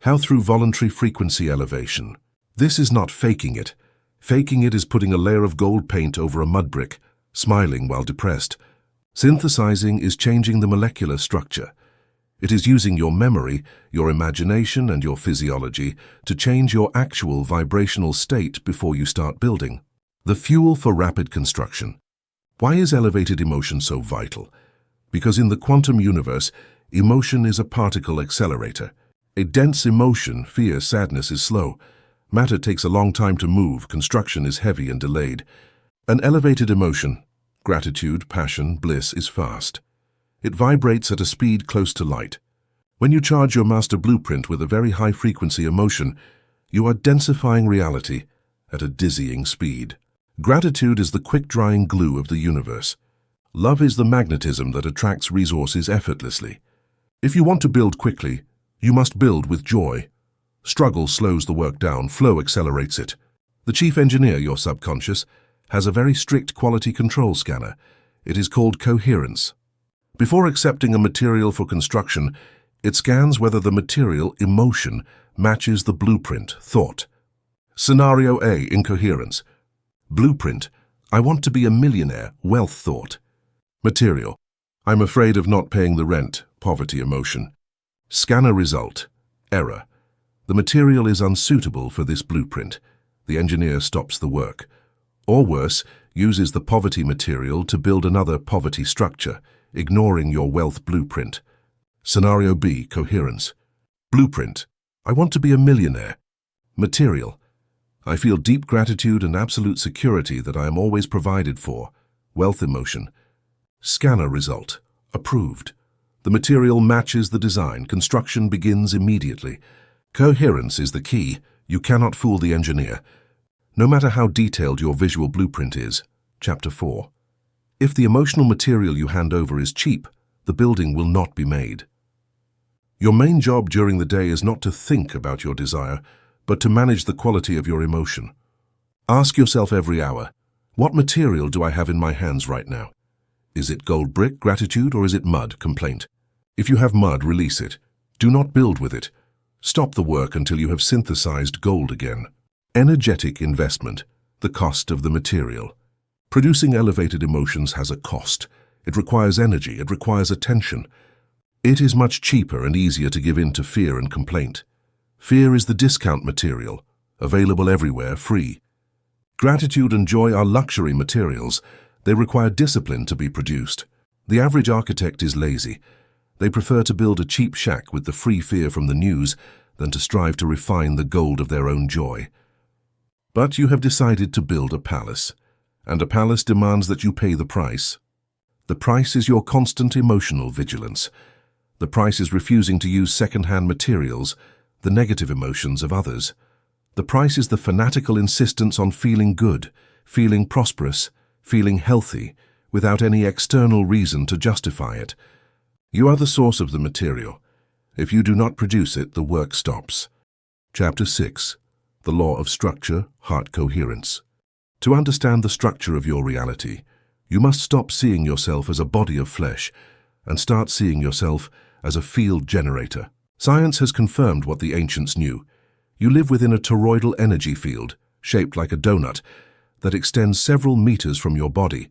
How? Through voluntary frequency elevation. This is not faking it. Faking it is putting a layer of gold paint over a mud brick, smiling while depressed. Synthesizing is changing the molecular structure. It is using your memory, your imagination, and your physiology to change your actual vibrational state before you start building. The fuel for rapid construction. Why is elevated emotion so vital? Because in the quantum universe, emotion is a particle accelerator. A dense emotion, fear, sadness, is slow. Matter takes a long time to move, construction is heavy and delayed. An elevated emotion, gratitude, passion, bliss, is fast. It vibrates at a speed close to light. When you charge your master blueprint with a very high-frequency emotion, you are densifying reality at a dizzying speed. Gratitude is the quick-drying glue of the universe. Love is the magnetism that attracts resources effortlessly. If you want to build quickly, you must build with joy. Struggle slows the work down, flow accelerates it. The chief engineer, your subconscious, has a very strict quality control scanner. It is called Coherence. Before accepting a material for construction, it scans whether the material, emotion, matches the blueprint, thought. Scenario A in Coherence. Blueprint. I want to be a millionaire, wealth thought. Material. I'm afraid of not paying the rent, poverty emotion. Scanner result. Error. The material is unsuitable for this blueprint. The engineer stops the work. Or worse, uses the poverty material to build another poverty structure, ignoring your wealth blueprint. Scenario B, coherence. Blueprint. I want to be a millionaire. Material. I feel deep gratitude and absolute security that I am always provided for. Wealth emotion. Scanner result. Approved. The material matches the design. Construction begins immediately. Coherence is the key. You cannot fool the engineer. No matter how detailed your visual blueprint is. Chapter 4. If the emotional material you hand over is cheap, the building will not be made. Your main job during the day is not to think about your desire, but to manage the quality of your emotion. Ask yourself every hour, what material do I have in my hands right now? Is it gold brick, gratitude, or is it mud, complaint? If you have mud, release it. Do not build with it. Stop the work until you have synthesized gold again. Energetic investment, the cost of the material. Producing elevated emotions has a cost. It requires energy, it requires attention. It is much cheaper and easier to give in to fear and complaint. Fear is the discount material, available everywhere, free. Gratitude and joy are luxury materials. They require discipline to be produced. The average architect is lazy. They prefer to build a cheap shack with the free fear from the news than to strive to refine the gold of their own joy. But you have decided to build a palace, and a palace demands that you pay the price. The price is your constant emotional vigilance. The price is refusing to use second-hand materials, the negative emotions of others. The price is the fanatical insistence on feeling good, feeling prosperous, feeling healthy, without any external reason to justify it. You are the source of the material. If you do not produce it, the work stops. Chapter 6. The Law of Structure, Heart Coherence. To understand the structure of your reality, you must stop seeing yourself as a body of flesh and start seeing yourself as a field generator. Science has confirmed what the ancients knew. You live within a toroidal energy field, shaped like a donut, that extends several meters from your body.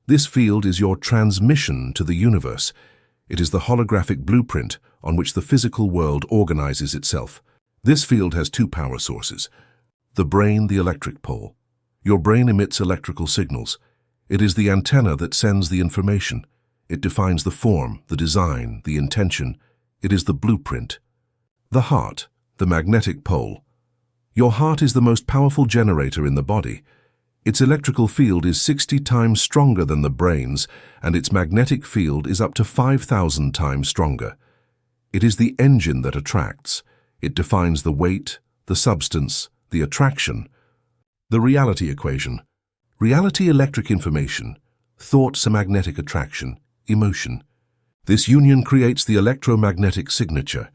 This field is your transmission to the universe. It is the holographic blueprint on which the physical world organizes itself. This field has two power sources. The brain, the electric pole. Your brain emits electrical signals. It is the antenna that sends the information. It defines the form, the design, the intention. It is the blueprint. The heart, the magnetic pole. Your heart is the most powerful generator in the body. Its electrical field is 60 times stronger than the brain's, and its magnetic field is up to 5,000 times stronger. It is the engine that attracts. It defines the weight, the substance, the attraction. The reality equation. Reality electric information. Thoughts a magnetic attraction. Emotion. This union creates the electromagnetic signature,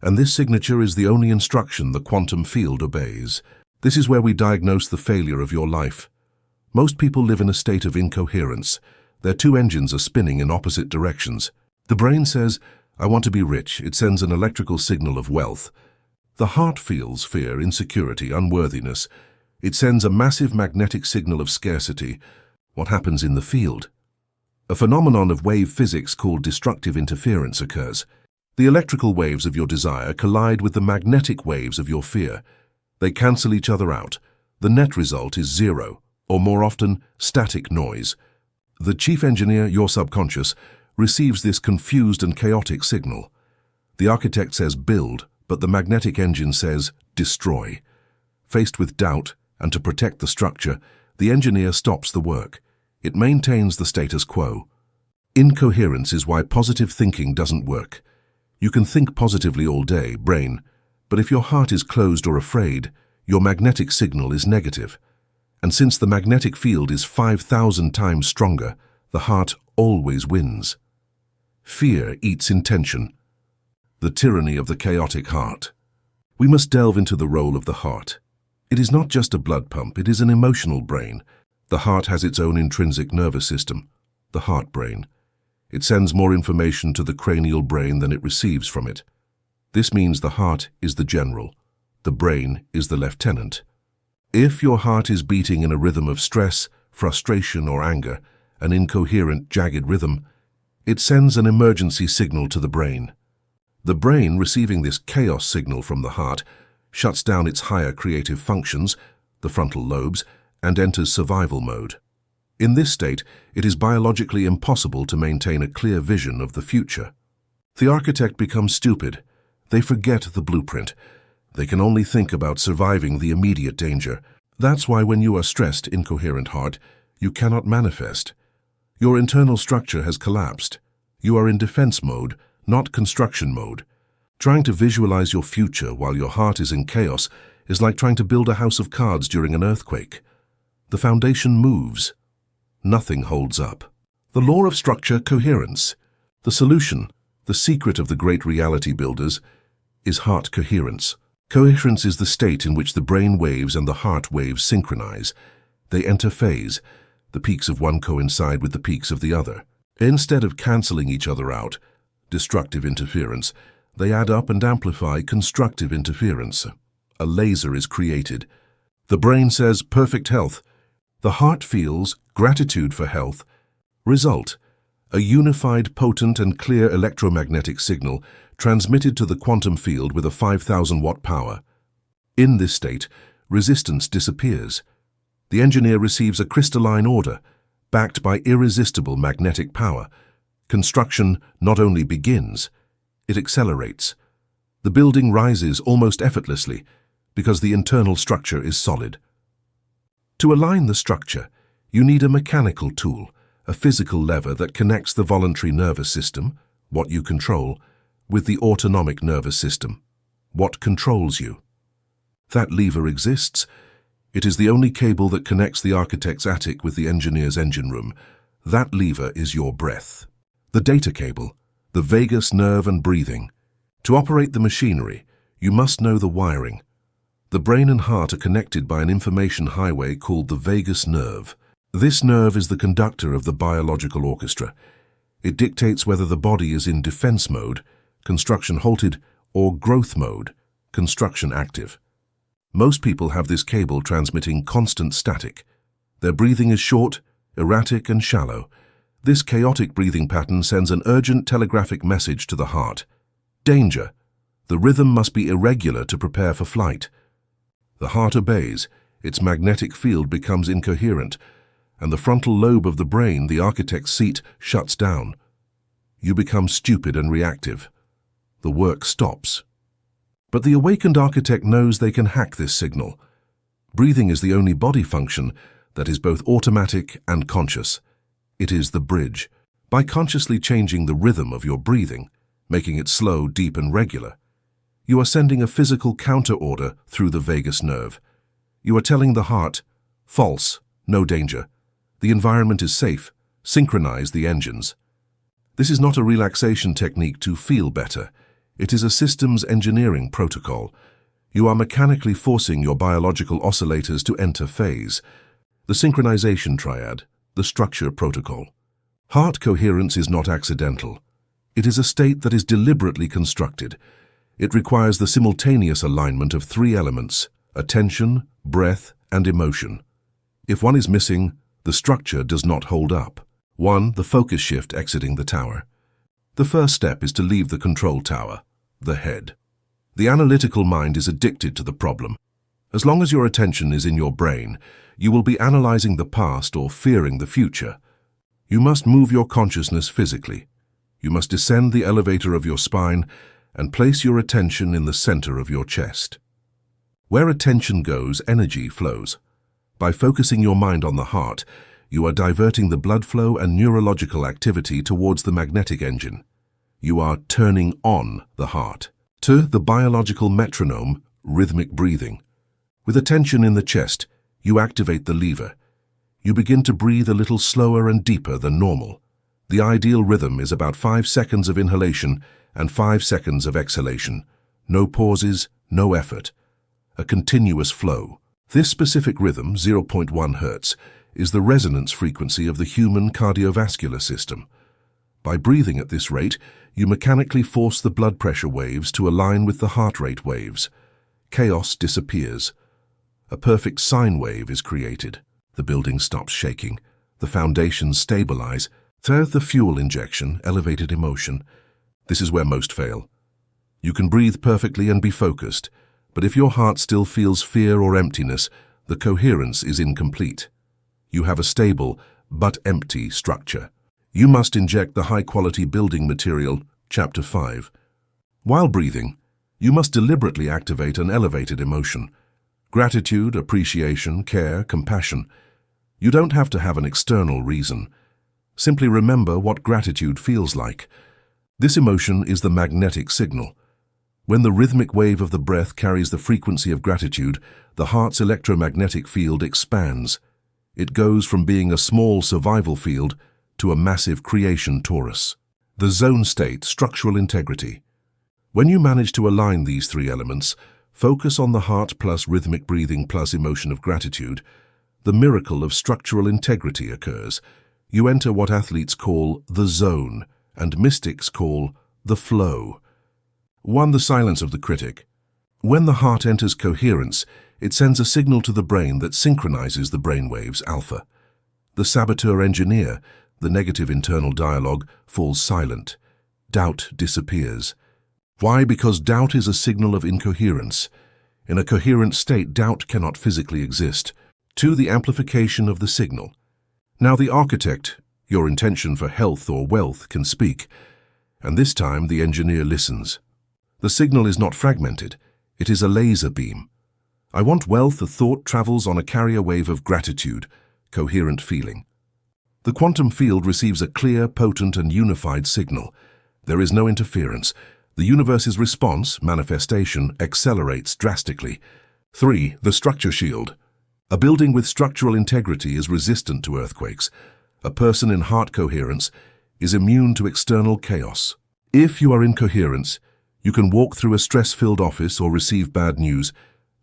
and this signature is the only instruction the quantum field obeys. This is where we diagnose the failure of your life. Most people live in a state of incoherence. Their two engines are spinning in opposite directions. The brain says, I want to be rich. It sends an electrical signal of wealth. The heart feels fear, insecurity, unworthiness. It sends a massive magnetic signal of scarcity. What happens in the field? A phenomenon of wave physics called destructive interference occurs. The electrical waves of your desire collide with the magnetic waves of your fear. They cancel each other out. The net result is zero, or more often, static noise. The chief engineer, your subconscious, receives this confused and chaotic signal. The architect says build, but the magnetic engine says destroy. Faced with doubt, and to protect the structure, the engineer stops the work. It maintains the status quo. Incoherence is why positive thinking doesn't work. You can think positively all day, brain, but if your heart is closed or afraid, your magnetic signal is negative. And since the magnetic field is 5,000 times stronger, the heart always wins. Fear eats intention. The tyranny of the chaotic heart. We must delve into the role of the heart. It is not just a blood pump, it is an emotional brain. The heart has its own intrinsic nervous system, the heart brain. It sends more information to the cranial brain than it receives from it. This means the heart is the general, the brain is the lieutenant. If your heart is beating in a rhythm of stress, frustration or anger, an incoherent, jagged rhythm, it sends an emergency signal to the brain. The brain, receiving this chaos signal from the heart, shuts down its higher creative functions, the frontal lobes, and enters survival mode. In this state, it is biologically impossible to maintain a clear vision of the future. The architect becomes stupid. They forget the blueprint. They can only think about surviving the immediate danger. That's why when you are stressed, incoherent heart, you cannot manifest. Your internal structure has collapsed. You are in defense mode, not construction mode. Trying to visualize your future while your heart is in chaos is like trying to build a house of cards during an earthquake. The foundation moves. Nothing holds up. The law of structure, coherence. The solution, the secret of the great reality builders, is heart coherence. Coherence is the state in which the brain waves and the heart waves synchronize. They enter phase. The peaks of one coincide with the peaks of the other. Instead of canceling each other out, destructive interference, they add up and amplify constructive interference. A laser is created. The brain says perfect health. The heart feels gratitude for health. Result: a unified, potent and clear electromagnetic signal transmitted to the quantum field with a 5,000-watt power. In this state, resistance disappears. The engineer receives a crystalline order, backed by irresistible magnetic power. Construction not only begins, it accelerates. The building rises almost effortlessly because the internal structure is solid. To align the structure, you need a mechanical tool, a physical lever that connects the voluntary nervous system, what you control, with the autonomic nervous system, what controls you. That lever exists. It is the only cable that connects the architect's attic with the engineer's engine room. That lever is your breath. The data cable, the vagus nerve and breathing. To operate the machinery, you must know the wiring. The brain and heart are connected by an information highway called the vagus nerve. This nerve is the conductor of the biological orchestra. It dictates whether the body is in defense mode, construction halted, or growth mode, construction active. Most people have this cable transmitting constant static. Their breathing is short, erratic, and shallow. This chaotic breathing pattern sends an urgent telegraphic message to the heart. Danger! The rhythm must be irregular to prepare for flight. The heart obeys, its magnetic field becomes incoherent, and the frontal lobe of the brain, the architect's seat, shuts down. You become stupid and reactive. The work stops. But the awakened architect knows they can hack this signal. Breathing is the only body function that is both automatic and conscious. It is the bridge. By consciously changing the rhythm of your breathing, making it slow, deep, and regular, you are sending a physical counter-order through the vagus nerve. You are telling the heart, false, no danger. The environment is safe. Synchronize the engines. This is not a relaxation technique to feel better. It is a systems engineering protocol. You are mechanically forcing your biological oscillators to enter phase. The synchronization triad, the structure protocol. Heart coherence is not accidental. It is a state that is deliberately constructed. It requires the simultaneous alignment of three elements: attention, breath, and emotion. If one is missing, the structure does not hold up. 1. The focus shift exiting the tower. The first step is to leave the control tower, the head. The analytical mind is addicted to the problem. As long as your attention is in your brain, you will be analyzing the past or fearing the future. You must move your consciousness physically. You must descend the elevator of your spine and place your attention in the center of your chest. Where attention goes, energy flows. By focusing your mind on the heart, you are diverting the blood flow and neurological activity towards the magnetic engine. You are turning on the heart. 2. The biological metronome, rhythmic breathing. With attention in the chest, you activate the lever. You begin to breathe a little slower and deeper than normal. The ideal rhythm is about 5 seconds of inhalation and 5 seconds of exhalation. No pauses, no effort. A continuous flow. This specific rhythm, 0.1 Hz, is the resonance frequency of the human cardiovascular system. By breathing at this rate, you mechanically force the blood pressure waves to align with the heart rate waves. Chaos disappears. A perfect sine wave is created. The building stops shaking. The foundations stabilize. Third, the fuel injection, elevated emotion. This is where most fail. You can breathe perfectly and be focused, but if your heart still feels fear or emptiness, the coherence is incomplete. You have a stable but empty structure. You must inject the high-quality building material, Chapter 5. While breathing, you must deliberately activate an elevated emotion. Gratitude, appreciation, care, compassion. You don't have to have an external reason. Simply remember what gratitude feels like. This emotion is the magnetic signal. When the rhythmic wave of the breath carries the frequency of gratitude, the heart's electromagnetic field expands. It goes from being a small survival field to a massive creation torus. The zone state, structural integrity. When you manage to align these three elements, focus on the heart plus rhythmic breathing plus emotion of gratitude, the miracle of structural integrity occurs. You enter what athletes call the zone and mystics call the flow. 1. The silence of the critic. When the heart enters coherence, it sends a signal to the brain that synchronizes the brainwaves alpha. The saboteur engineer, the negative internal dialogue, falls silent. Doubt disappears. Why? Because doubt is a signal of incoherence. In a coherent state, doubt cannot physically exist. 2. The amplification of the signal. Now the architect, your intention for health or wealth, can speak, and this time the engineer listens. The signal is not fragmented, it is a laser beam. I want wealth. The thought travels on a carrier wave of gratitude, coherent feeling. The quantum field receives a clear, potent and unified signal. There is no interference. The universe's response, manifestation, accelerates drastically. 3. The structure shield. A building with structural integrity is resistant to earthquakes. A person in heart coherence is immune to external chaos. If you are in coherence, you can walk through a stress-filled office or receive bad news,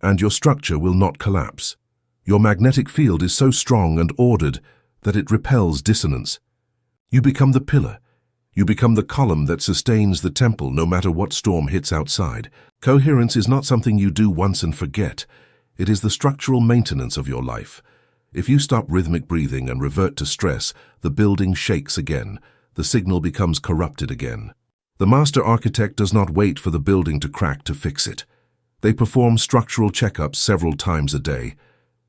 and your structure will not collapse. Your magnetic field is so strong and ordered that it repels dissonance. You become the pillar. You become the column that sustains the temple no matter what storm hits outside. Coherence is not something you do once and forget. It is the structural maintenance of your life. If you stop rhythmic breathing and revert to stress, the building shakes again. The signal becomes corrupted again. The master architect does not wait for the building to crack to fix it. They perform structural checkups several times a day.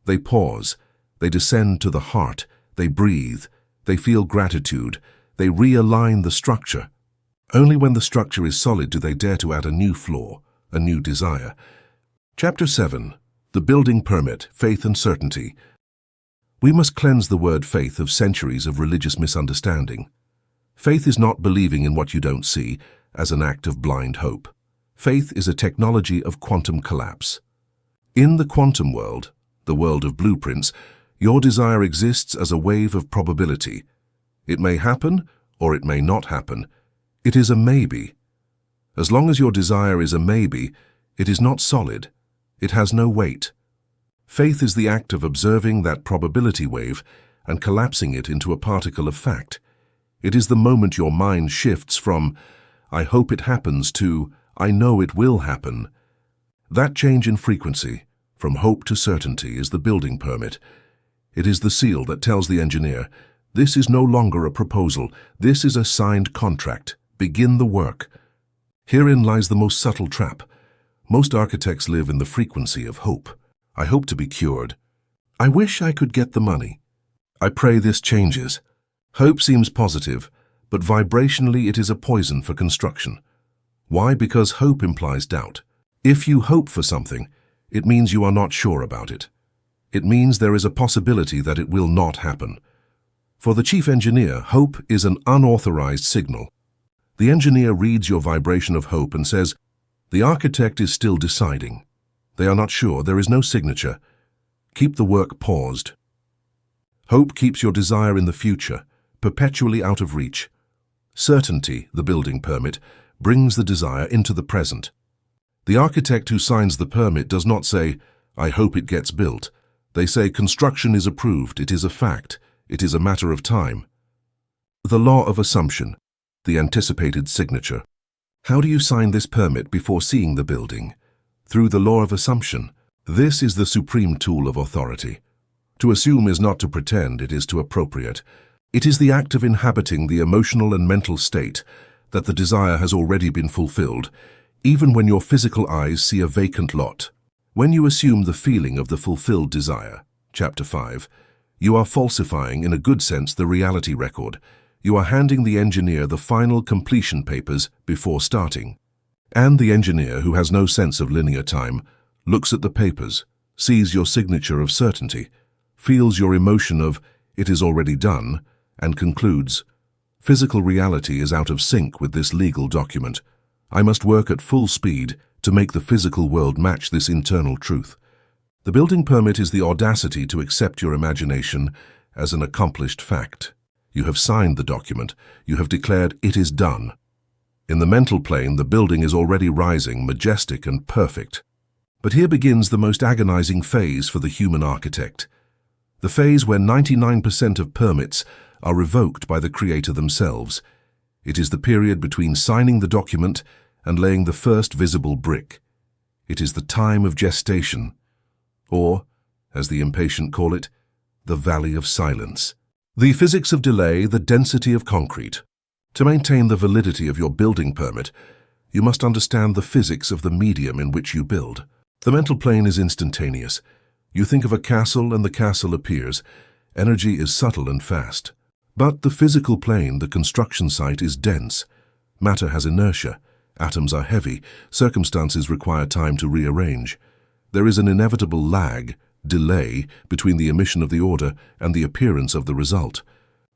They pause. They descend to the heart. They breathe. They feel gratitude. They realign the structure. Only when the structure is solid do they dare to add a new flaw, a new desire. Chapter 7. The building permit, faith and certainty. We must cleanse the word faith of centuries of religious misunderstanding. Faith is not believing in what you don't see as an act of blind hope. Faith is a technology of quantum collapse. In the quantum world, the world of blueprints, your desire exists as a wave of probability. It may happen or it may not happen. It is a maybe. As long as your desire is a maybe, it is not solid. It has no weight. Faith is the act of observing that probability wave and collapsing it into a particle of fact. It is the moment your mind shifts from, I hope it happens, to, I know it will happen. That change in frequency, from hope to certainty, is the building permit. It is the seal that tells the engineer, this is no longer a proposal, this is a signed contract. Begin the work. Herein lies the most subtle trap. Most architects live in the frequency of hope. I hope to be cured. I wish I could get the money. I pray this changes. Hope seems positive, but vibrationally it is a poison for construction. Why? Because hope implies doubt. If you hope for something, it means you are not sure about it. It means there is a possibility that it will not happen. For the chief engineer, hope is an unauthorized signal. The engineer reads your vibration of hope and says, the architect is still deciding. They are not sure, there is no signature. Keep the work paused. Hope keeps your desire in the future, perpetually out of reach. Certainty, the building permit, brings the desire into the present. The architect who signs the permit does not say, I hope it gets built. They say construction is approved, it is a fact, it is a matter of time. The law of assumption, the anticipated signature. How do you sign this permit before seeing the building? Through the law of assumption. This is the supreme tool of authority. To assume is not to pretend, it is to appropriate. It is the act of inhabiting the emotional and mental state that the desire has already been fulfilled, even when your physical eyes see a vacant lot. When you assume the feeling of the fulfilled desire, Chapter 5, you are falsifying, in a good sense, the reality record. You are handing the engineer the final completion papers before starting. And the engineer, who has no sense of linear time, looks at the papers, sees your signature of certainty, feels your emotion of "it is already done," and concludes, "Physical reality is out of sync with this legal document. I must work at full speed to make the physical world match this internal truth." The building permit is the audacity to accept your imagination as an accomplished fact. You have signed the document. You have declared it is done. In the mental plane, the building is already rising, majestic and perfect. But here begins the most agonizing phase for the human architect. The phase where 99% of permits are revoked by the creator themselves. It is the period between signing the document and laying the first visible brick. It is the time of gestation, or, as the impatient call it, the valley of silence. The physics of delay, the density of concrete. To maintain the validity of your building permit, you must understand the physics of the medium in which you build. The mental plane is instantaneous. You think of a castle and the castle appears. Energy is subtle and fast. But the physical plane, the construction site, is dense. Matter has inertia. Atoms are heavy. Circumstances require time to rearrange. There is an inevitable lag, delay, between the emission of the order and the appearance of the result.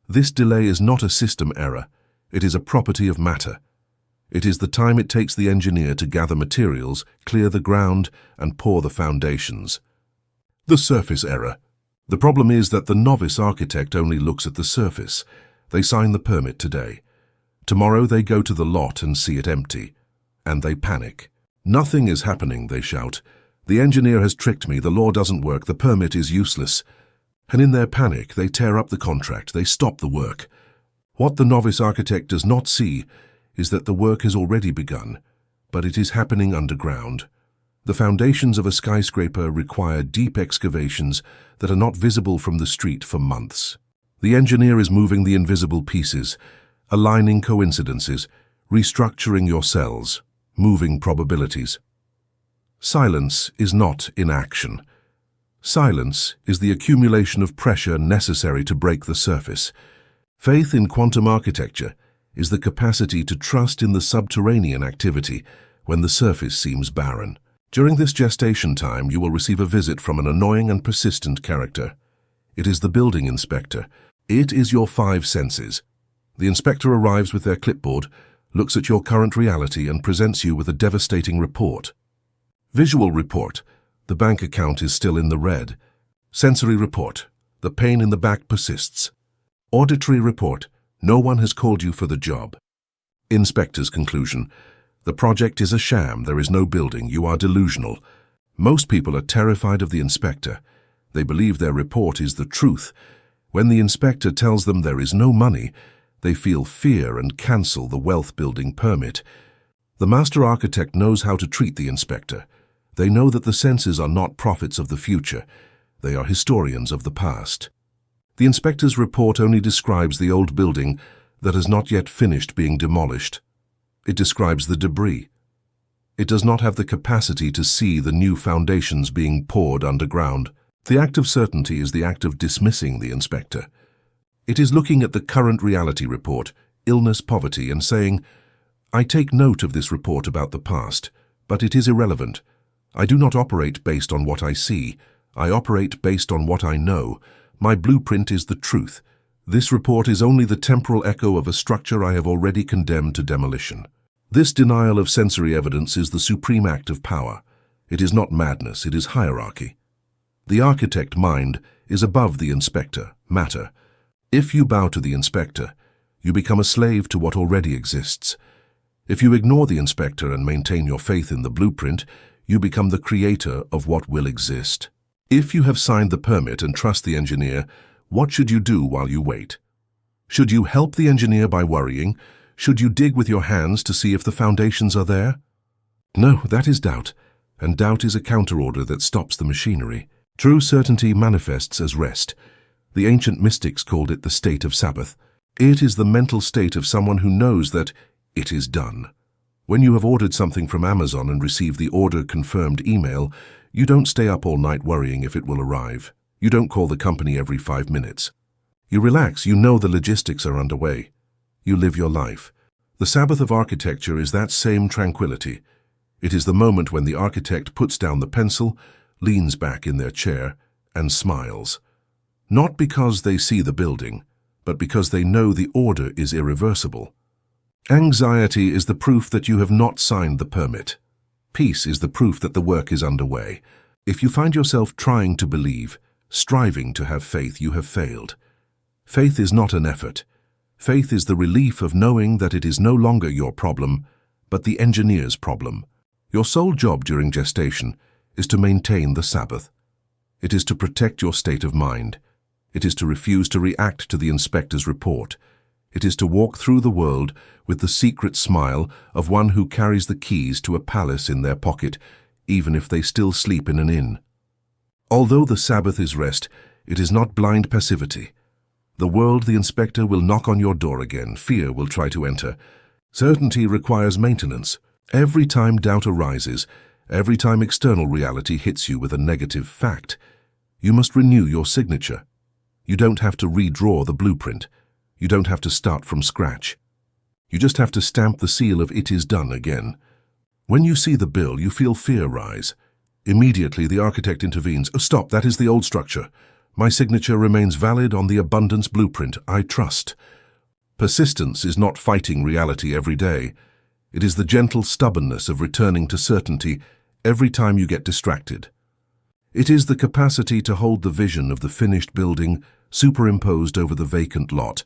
This delay is not a system error. It is a property of matter. It is the time it takes the engineer to gather materials, clear the ground, and pour the foundations. The surface error. The problem is that the novice architect only looks at the surface. They sign the permit today. Tomorrow they go to the lot and see it empty. And they panic. "Nothing is happening," they shout. "The engineer has tricked me, the law doesn't work, the permit is useless." And in their panic, they tear up the contract, they stop the work. What the novice architect does not see is that the work has already begun, but it is happening underground. The foundations of a skyscraper require deep excavations that are not visible from the street for months. The engineer is moving the invisible pieces, aligning coincidences, restructuring your cells, moving probabilities. Silence is not inaction. Silence is the accumulation of pressure necessary to break the surface. Faith in quantum architecture is the capacity to trust in the subterranean activity when the surface seems barren. During this gestation time, you will receive a visit from an annoying and persistent character. It is the building inspector. It is your 5 senses. The inspector arrives with their clipboard, looks at your current reality, and presents you with a devastating report. Visual report. The bank account is still in the red. Sensory report. The pain in the back persists. Auditory report. No one has called you for the job. Inspector's conclusion. The project is a sham. There is no building. You are delusional. Most people are terrified of the inspector. They believe their report is the truth. When the inspector tells them there is no money, they feel fear and cancel the wealth-building permit. The master architect knows how to treat the inspector. They know that the senses are not prophets of the future. They are historians of the past. The inspector's report only describes the old building that has not yet finished being demolished. It describes the debris. It does not have the capacity to see the new foundations being poured underground. The act of certainty is the act of dismissing the inspector. It is looking at the current reality report, illness, poverty, and saying, "I take note of this report about the past, but it is irrelevant. I do not operate based on what I see. I operate based on what I know. My blueprint is the truth. This report is only the temporal echo of a structure I have already condemned to demolition." This denial of sensory evidence is the supreme act of power. It is not madness, it is hierarchy. The architect mind is above the inspector, matter. If you bow to the inspector, you become a slave to what already exists. If you ignore the inspector and maintain your faith in the blueprint, you become the creator of what will exist. If you have signed the permit and trust the engineer, what should you do while you wait? Should you help the engineer by worrying? Should you dig with your hands to see if the foundations are there? No, that is doubt, and doubt is a counterorder that stops the machinery. True certainty manifests as rest. The ancient mystics called it the state of Sabbath. It is the mental state of someone who knows that it is done. When you have ordered something from Amazon and receive the order-confirmed email, you don't stay up all night worrying if it will arrive. You don't call the company every 5 minutes. You relax, you know the logistics are underway. You live your life. The Sabbath of architecture is that same tranquility. It is the moment when the architect puts down the pencil, leans back in their chair, and smiles. Not because they see the building, but because they know the order is irreversible. Anxiety is the proof that you have not signed the permit. Peace is the proof that the work is underway. If you find yourself trying to believe, striving to have faith, you have failed. Faith is not an effort. Faith is the relief of knowing that it is no longer your problem, but the engineer's problem. Your sole job during gestation is to maintain the Sabbath. It is to protect your state of mind. It is to refuse to react to the inspector's report. It is to walk through the world with the secret smile of one who carries the keys to a palace in their pocket, even if they still sleep in an inn. Although the Sabbath is rest, it is not blind passivity. The world, the inspector, will knock on your door again. Fear will try to enter. Certainty requires maintenance. Every time doubt arises, every time external reality hits you with a negative fact, you must renew your signature. You don't have to redraw the blueprint. You don't have to start from scratch. You just have to stamp the seal of "it is done" again. When you see the bill, you feel fear rise. Immediately, the architect intervenes. "Oh, stop, that is the old structure. My signature remains valid on the abundance blueprint. I trust." Persistence is not fighting reality every day. It is the gentle stubbornness of returning to certainty every time you get distracted. It is the capacity to hold the vision of the finished building superimposed over the vacant lot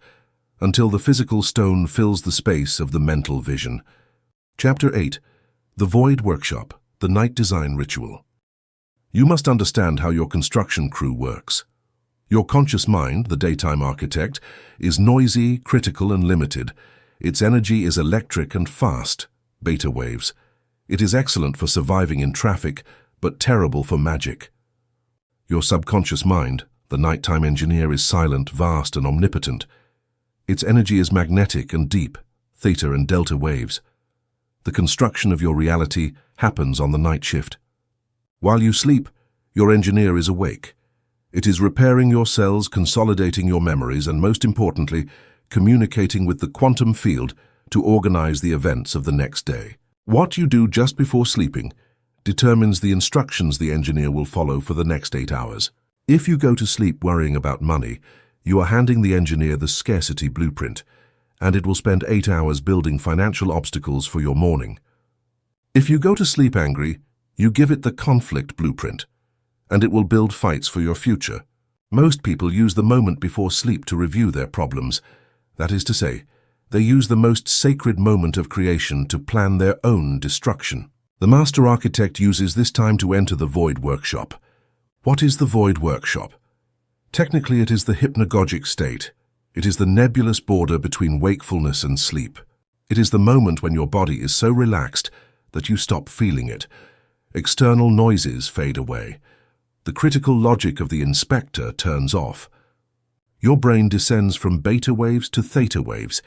until the physical stone fills the space of the mental vision. Chapter 8. The Void Workshop, the Night Design Ritual. You must understand how your construction crew works. Your conscious mind, the daytime architect, is noisy, critical, and limited. Its energy is electric and fast, beta waves. It is excellent for surviving in traffic, but terrible for magic. Your subconscious mind, the nighttime engineer, is silent, vast, and omnipotent. Its energy is magnetic and deep, theta and delta waves. The construction of your reality happens on the night shift. While you sleep, your engineer is awake. It is repairing your cells, consolidating your memories, and most importantly, communicating with the quantum field to organize the events of the next day. What you do just before sleeping determines the instructions the engineer will follow for the next 8 hours. If you go to sleep worrying about money, you are handing the engineer the scarcity blueprint, and it will spend 8 hours building financial obstacles for your morning. If you go to sleep angry, you give it the conflict blueprint, and it will build fights for your future. Most people use the moment before sleep to review their problems. That is to say, they use the most sacred moment of creation to plan their own destruction. The master architect uses this time to enter the void workshop. What is the void workshop? Technically, it is the hypnagogic state. It is the nebulous border between wakefulness and sleep. It is the moment when your body is so relaxed that you stop feeling it. External noises fade away. The critical logic of the inspector turns off. Your brain descends from beta waves to theta waves.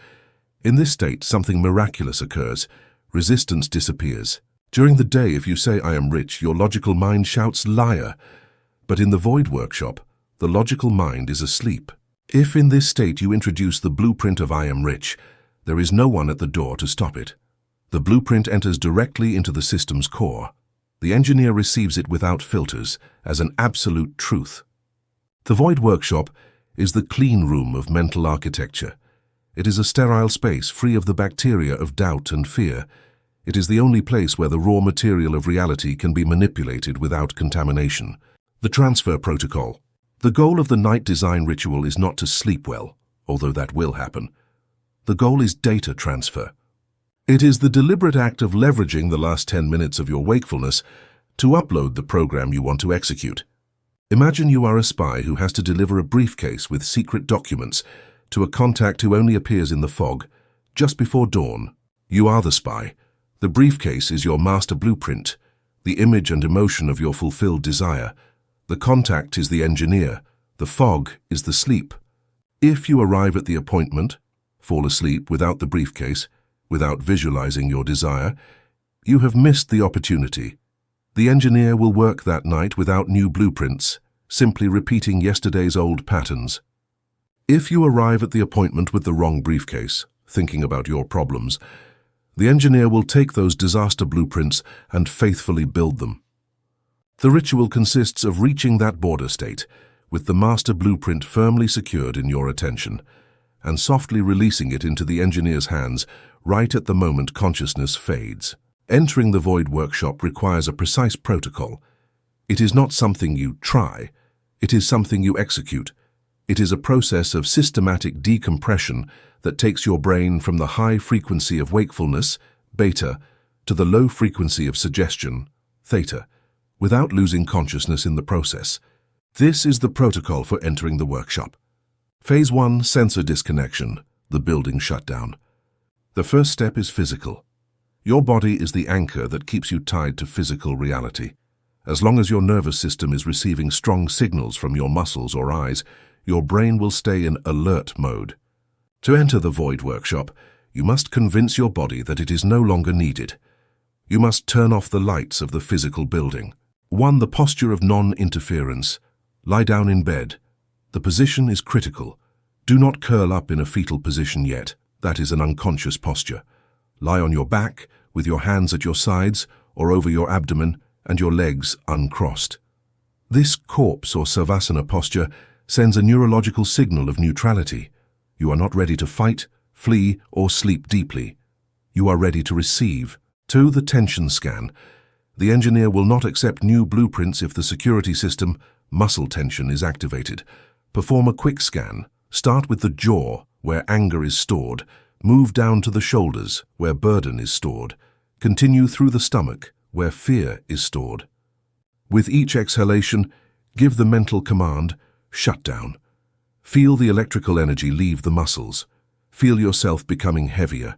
In this state, something miraculous occurs. Resistance disappears. During the day, if you say, "I am rich," your logical mind shouts, "Liar." But in the void workshop, the logical mind is asleep. If in this state you introduce the blueprint of "I am rich," there is no one at the door to stop it. The blueprint enters directly into the system's core. The engineer receives it without filters, as an absolute truth. The void workshop is the clean room of mental architecture. It is a sterile space free of the bacteria of doubt and fear. It is the only place where the raw material of reality can be manipulated without contamination. The transfer protocol. The goal of the night design ritual is not to sleep well, although that will happen. The goal is data transfer. It is the deliberate act of leveraging the last 10 minutes of your wakefulness to upload the program you want to execute. Imagine you are a spy who has to deliver a briefcase with secret documents to a contact who only appears in the fog just before dawn. You are the spy. The briefcase is your master blueprint, the image and emotion of your fulfilled desire. The contact is the engineer, the fog is the sleep. If you arrive at the appointment, fall asleep without the briefcase, without visualizing your desire, you have missed the opportunity. The engineer will work that night without new blueprints, simply repeating yesterday's old patterns. If you arrive at the appointment with the wrong briefcase, thinking about your problems, the engineer will take those disaster blueprints and faithfully build them. The ritual consists of reaching that border state, with the master blueprint firmly secured in your attention, and softly releasing it into the engineer's hands right at the moment consciousness fades. Entering the void workshop requires a precise protocol. It is not something you try, it is something you execute. It is a process of systematic decompression that takes your brain from the high frequency of wakefulness, beta, to the low frequency of suggestion, theta, without losing consciousness in the process. This is the protocol for entering the workshop. Phase 1, sensor disconnection, the building shutdown. The first step is physical. Your body is the anchor that keeps you tied to physical reality. As long as your nervous system is receiving strong signals from your muscles or eyes, your brain will stay in alert mode. To enter the void workshop, you must convince your body that it is no longer needed. You must turn off the lights of the physical building. 1. The posture of non-interference. Lie down in bed. The position is critical. Do not curl up in a fetal position yet. That is an unconscious posture. Lie on your back, with your hands at your sides or over your abdomen and your legs uncrossed. This corpse or savasana posture sends a neurological signal of neutrality. You are not ready to fight, flee, or sleep deeply. You are ready to receive. 2. The tension scan. The engineer will not accept new blueprints if the security system, muscle tension, is activated. Perform a quick scan. Start with the jaw, where anger is stored. Move down to the shoulders, where burden is stored. Continue through the stomach, where fear is stored. With each exhalation, give the mental command, shut down. Feel the electrical energy leave the muscles. Feel yourself becoming heavier.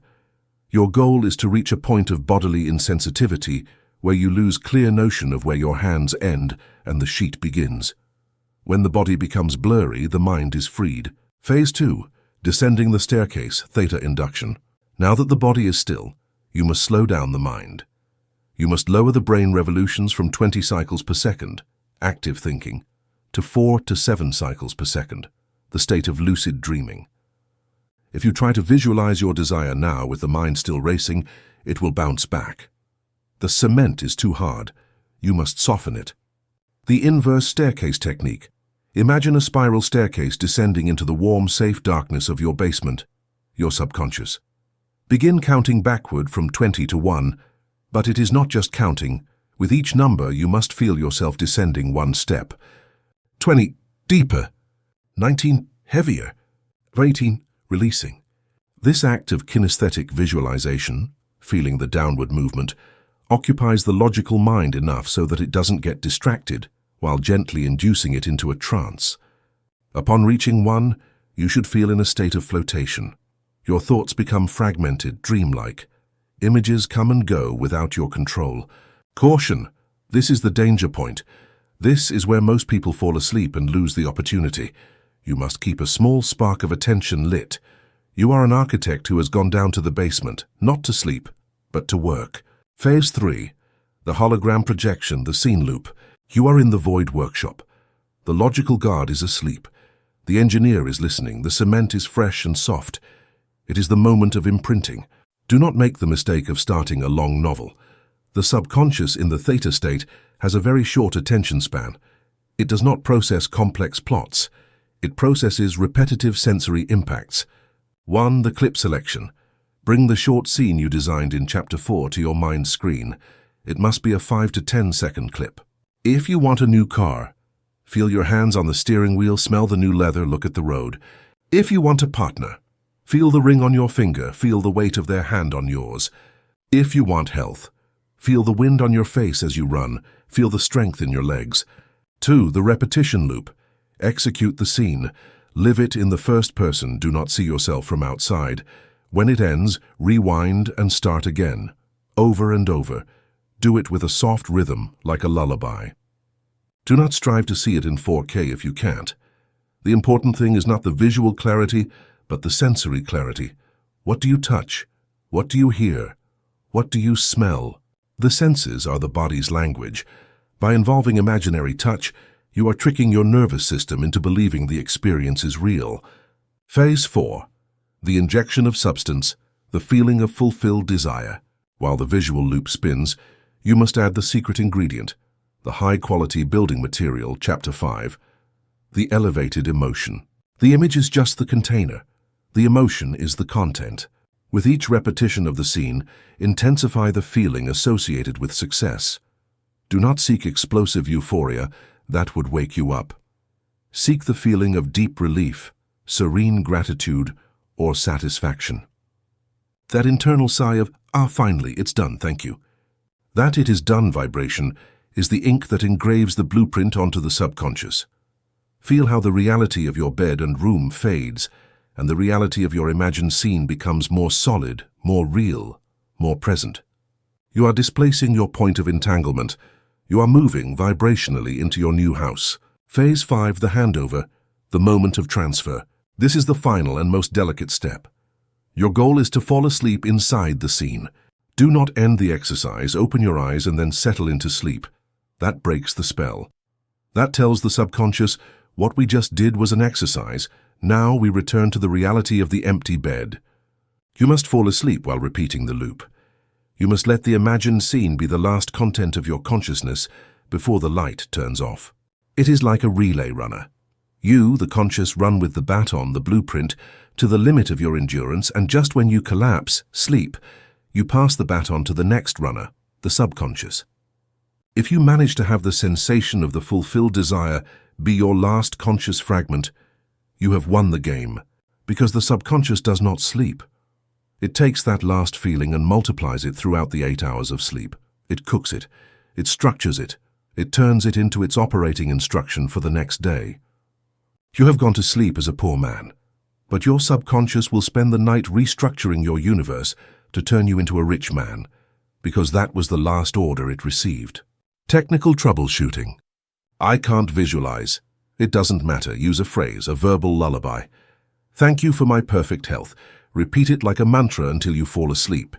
Your goal is to reach a point of bodily insensitivity where you lose clear notion of where your hands end and the sheet begins. When the body becomes blurry, the mind is freed. Phase 2. Descending the staircase, theta induction. Now that the body is still, you must slow down the mind. You must lower the brain revolutions from 20 cycles per second, active thinking, to 4 to 7 cycles per second, the state of lucid dreaming. If you try to visualize your desire now with the mind still racing, it will bounce back. The cement is too hard. You must soften it. The inverse staircase technique. Imagine a spiral staircase descending into the warm, safe darkness of your basement, your subconscious. Begin counting backward from 20 to 1, but it is not just counting. With each number, you must feel yourself descending one step. 20, deeper. 19, heavier. 18, releasing. This act of kinesthetic visualization, feeling the downward movement, occupies the logical mind enough so that it doesn't get distracted, while gently inducing it into a trance. Upon reaching 1, you should feel in a state of flotation. Your thoughts become fragmented, dreamlike. Images come and go without your control. Caution! This is the danger point. This is where most people fall asleep and lose the opportunity. You must keep a small spark of attention lit. You are an architect who has gone down to the basement, not to sleep, but to work. Phase 3. The hologram projection, the scene loop. You are in the void workshop. The logical guard is asleep. The engineer is listening. The cement is fresh and soft. It is the moment of imprinting. Do not make the mistake of starting a long novel. The subconscious in the theta state has a very short attention span. It does not process complex plots. It processes repetitive sensory impacts. 1. The clip selection. Bring the short scene you designed in Chapter 4 to your mind's screen. It must be a 5 to 10 second clip. If you want a new car, feel your hands on the steering wheel, smell the new leather, look at the road. If you want a partner, feel the ring on your finger, feel the weight of their hand on yours. If you want health, feel the wind on your face as you run, feel the strength in your legs. 2. The repetition loop. Execute the scene. Live it in the first person, do not see yourself from outside. When it ends, rewind and start again. Over and over. Do it with a soft rhythm, like a lullaby. Do not strive to see it in 4K if you can't. The important thing is not the visual clarity, but the sensory clarity. What do you touch? What do you hear? What do you smell? The senses are the body's language. By involving imaginary touch, you are tricking your nervous system into believing the experience is real. Phase 4. The injection of substance, the feeling of fulfilled desire. While the visual loop spins, you must add the secret ingredient, the high-quality building material, Chapter 5, the elevated emotion. The image is just the container. The emotion is the content. With each repetition of the scene, intensify the feeling associated with success. Do not seek explosive euphoria, that would wake you up. Seek the feeling of deep relief, serene gratitude, or satisfaction. That internal sigh of, finally, it's done, thank you. That it is done vibration is the ink that engraves the blueprint onto the subconscious. Feel how the reality of your bed and room fades, and the reality of your imagined scene becomes more solid, more real, more present. You are displacing your point of entanglement. You are moving vibrationally into your new house. Phase 5, the handover, the moment of transfer. This is the final and most delicate step. Your goal is to fall asleep inside the scene. Do not end the exercise, open your eyes, and then settle into sleep. That breaks the spell. That tells the subconscious, what we just did was an exercise. Now we return to the reality of the empty bed. You must fall asleep while repeating the loop. You must let the imagined scene be the last content of your consciousness before the light turns off. It is like a relay runner. You, the conscious, run with the baton, the blueprint, to the limit of your endurance, and just when you collapse, sleep, you pass the baton to the next runner, the subconscious. If you manage to have the sensation of the fulfilled desire be your last conscious fragment, you have won the game, because the subconscious does not sleep. It takes that last feeling and multiplies it throughout the 8 hours of sleep. It cooks it, it structures it, it turns it into its operating instruction for the next day. You have gone to sleep as a poor man, but your subconscious will spend the night restructuring your universe to turn you into a rich man, because that was the last order it received. Technical troubleshooting. I can't visualize. It doesn't matter. Use a phrase, a verbal lullaby. Thank you for my perfect health. Repeat it like a mantra until you fall asleep.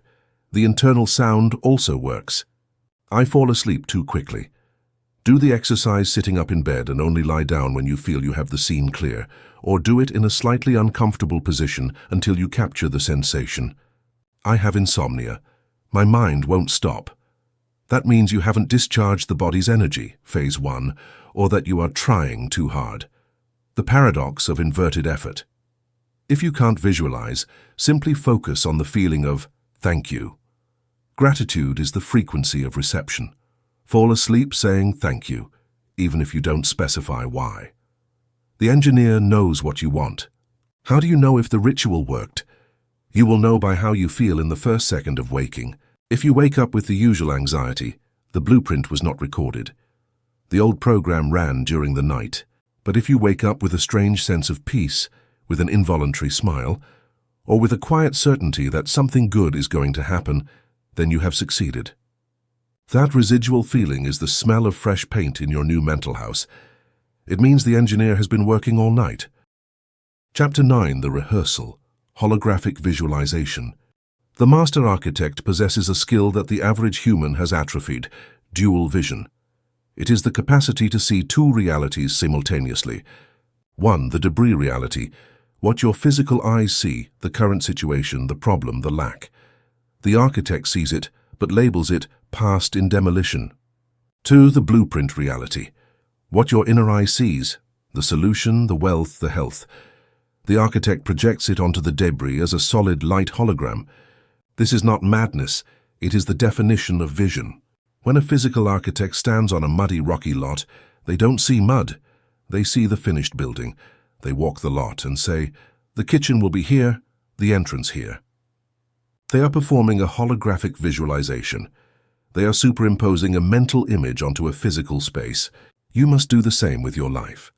The internal sound also works. I fall asleep too quickly. Do the exercise sitting up in bed and only lie down when you feel you have the scene clear, or do it in a slightly uncomfortable position until you capture the sensation. I have insomnia. My mind won't stop. That means you haven't discharged the body's energy, phase 1, or that you are trying too hard. The paradox of inverted effort. If you can't visualize, simply focus on the feeling of thank you. Gratitude is the frequency of reception. Fall asleep saying thank you, even if you don't specify why. The engineer knows what you want. How do you know if the ritual worked? You will know by how you feel in the first second of waking. If you wake up with the usual anxiety, the blueprint was not recorded. The old program ran during the night. But if you wake up with a strange sense of peace, with an involuntary smile, or with a quiet certainty that something good is going to happen, then you have succeeded. That residual feeling is the smell of fresh paint in your new mental house. It means the engineer has been working all night. Chapter 9, the Rehearsal, Holographic Visualization. The master architect possesses a skill that the average human has atrophied, dual vision. It is the capacity to see two realities simultaneously. One, the debris reality, what your physical eyes see, the current situation, the problem, the lack. The architect sees it, but labels it past in demolition. Two, the blueprint reality, what your inner eye sees, the solution, the wealth, the health. The architect projects it onto the debris as a solid light hologram. This is not madness, it is the definition of vision. When a physical architect stands on a muddy, rocky lot, they don't see mud. They see the finished building. They walk the lot and say, the kitchen will be here, the entrance here. They are performing a holographic visualization. They are superimposing a mental image onto a physical space. You must do the same with your life.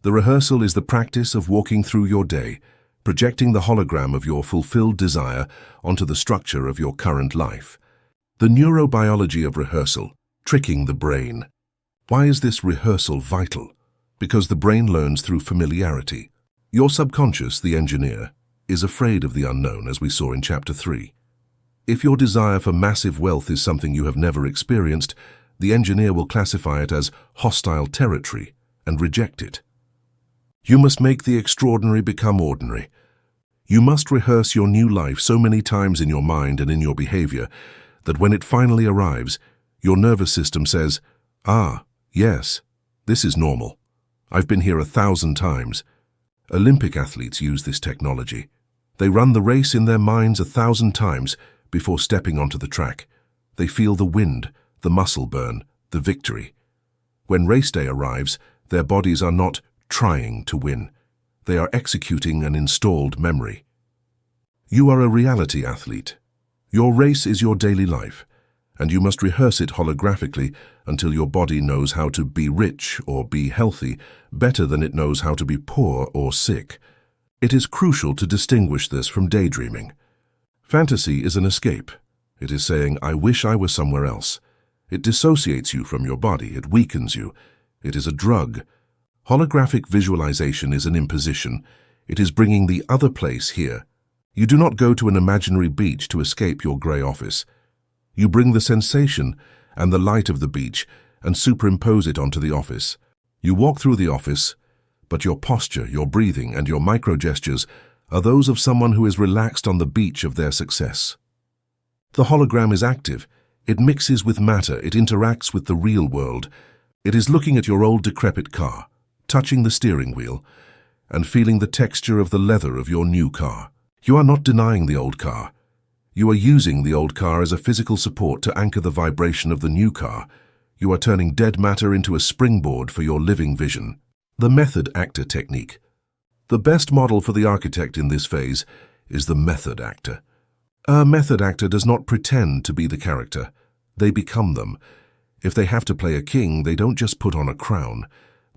The rehearsal is the practice of walking through your day, projecting the hologram of your fulfilled desire onto the structure of your current life. The neurobiology of rehearsal, tricking the brain. Why is this rehearsal vital? Because the brain learns through familiarity. Your subconscious, the engineer, is afraid of the unknown, as we saw in Chapter 3. If your desire for massive wealth is something you have never experienced, the engineer will classify it as hostile territory and reject it. You must make the extraordinary become ordinary. You must rehearse your new life so many times in your mind and in your behavior that when it finally arrives, your nervous system says, "Ah, yes, this is normal. I've been here 1,000 times." Olympic athletes use this technology. They run the race in their minds 1,000 times before stepping onto the track. They feel the wind, the muscle burn, the victory. When race day arrives, their bodies are not trying to win. They are executing an installed memory. You are a reality athlete. Your race is your daily life, and you must rehearse it holographically until your body knows how to be rich or be healthy better than it knows how to be poor or sick. It is crucial to distinguish this from daydreaming. Fantasy is an escape. It is saying, "I wish I were somewhere else." It dissociates you from your body. It weakens you. It is a drug. Holographic visualization is an imposition. It is bringing the other place here. You do not go to an imaginary beach to escape your grey office. You bring the sensation and the light of the beach and superimpose it onto the office. You walk through the office, but your posture, your breathing, and your micro-gestures are those of someone who is relaxed on the beach of their success. The hologram is active. It mixes with matter. It interacts with the real world. It is looking at your old decrepit car, touching the steering wheel, and feeling the texture of the leather of your new car. You are not denying the old car. You are using the old car as a physical support to anchor the vibration of the new car. You are turning dead matter into a springboard for your living vision. The method actor technique. The best model for the architect in this phase is the method actor. A method actor does not pretend to be the character. They become them. If they have to play a king, they don't just put on a crown.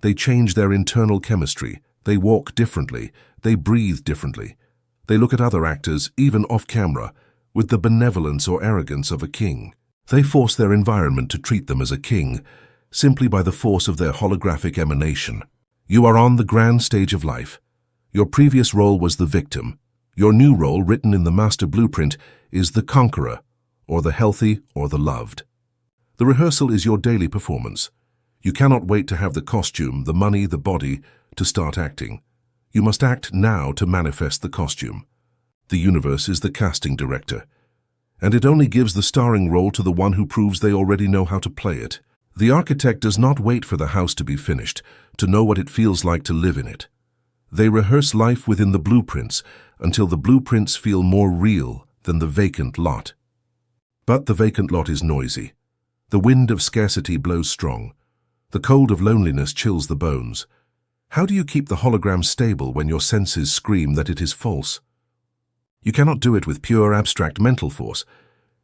They change their internal chemistry. They walk differently. They breathe differently. They look at other actors, even off-camera, with the benevolence or arrogance of a king. They force their environment to treat them as a king, simply by the force of their holographic emanation. You are on the grand stage of life. Your previous role was the victim. Your new role, written in the master blueprint, is the conqueror, or the healthy, or the loved. The rehearsal is your daily performance. You cannot wait to have the costume, the money, the body, to start acting. You must act now to manifest the costume. The universe is the casting director, and it only gives the starring role to the one who proves they already know how to play it. The architect does not wait for the house to be finished to know what it feels like to live in it. They rehearse life within the blueprints until the blueprints feel more real than the vacant lot. But the vacant lot is noisy. The wind of scarcity blows strong. The cold of loneliness chills the bones. How do you keep the hologram stable when your senses scream that it is false? You cannot do it with pure abstract mental force.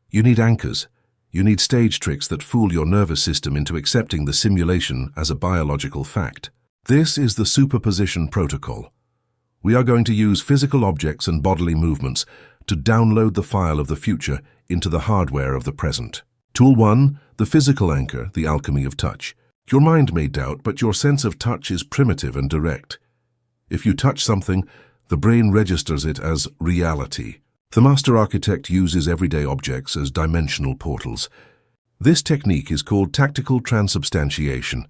You need anchors. You need stage tricks that fool your nervous system into accepting the simulation as a biological fact. This is the superposition protocol. We are going to use physical objects and bodily movements to download the file of the future into the hardware of the present. Tool 1, the physical anchor, the alchemy of touch. Your mind may doubt, but your sense of touch is primitive and direct. If you touch something, the brain registers it as reality. The master architect uses everyday objects as dimensional portals. This technique is called tactical transubstantiation.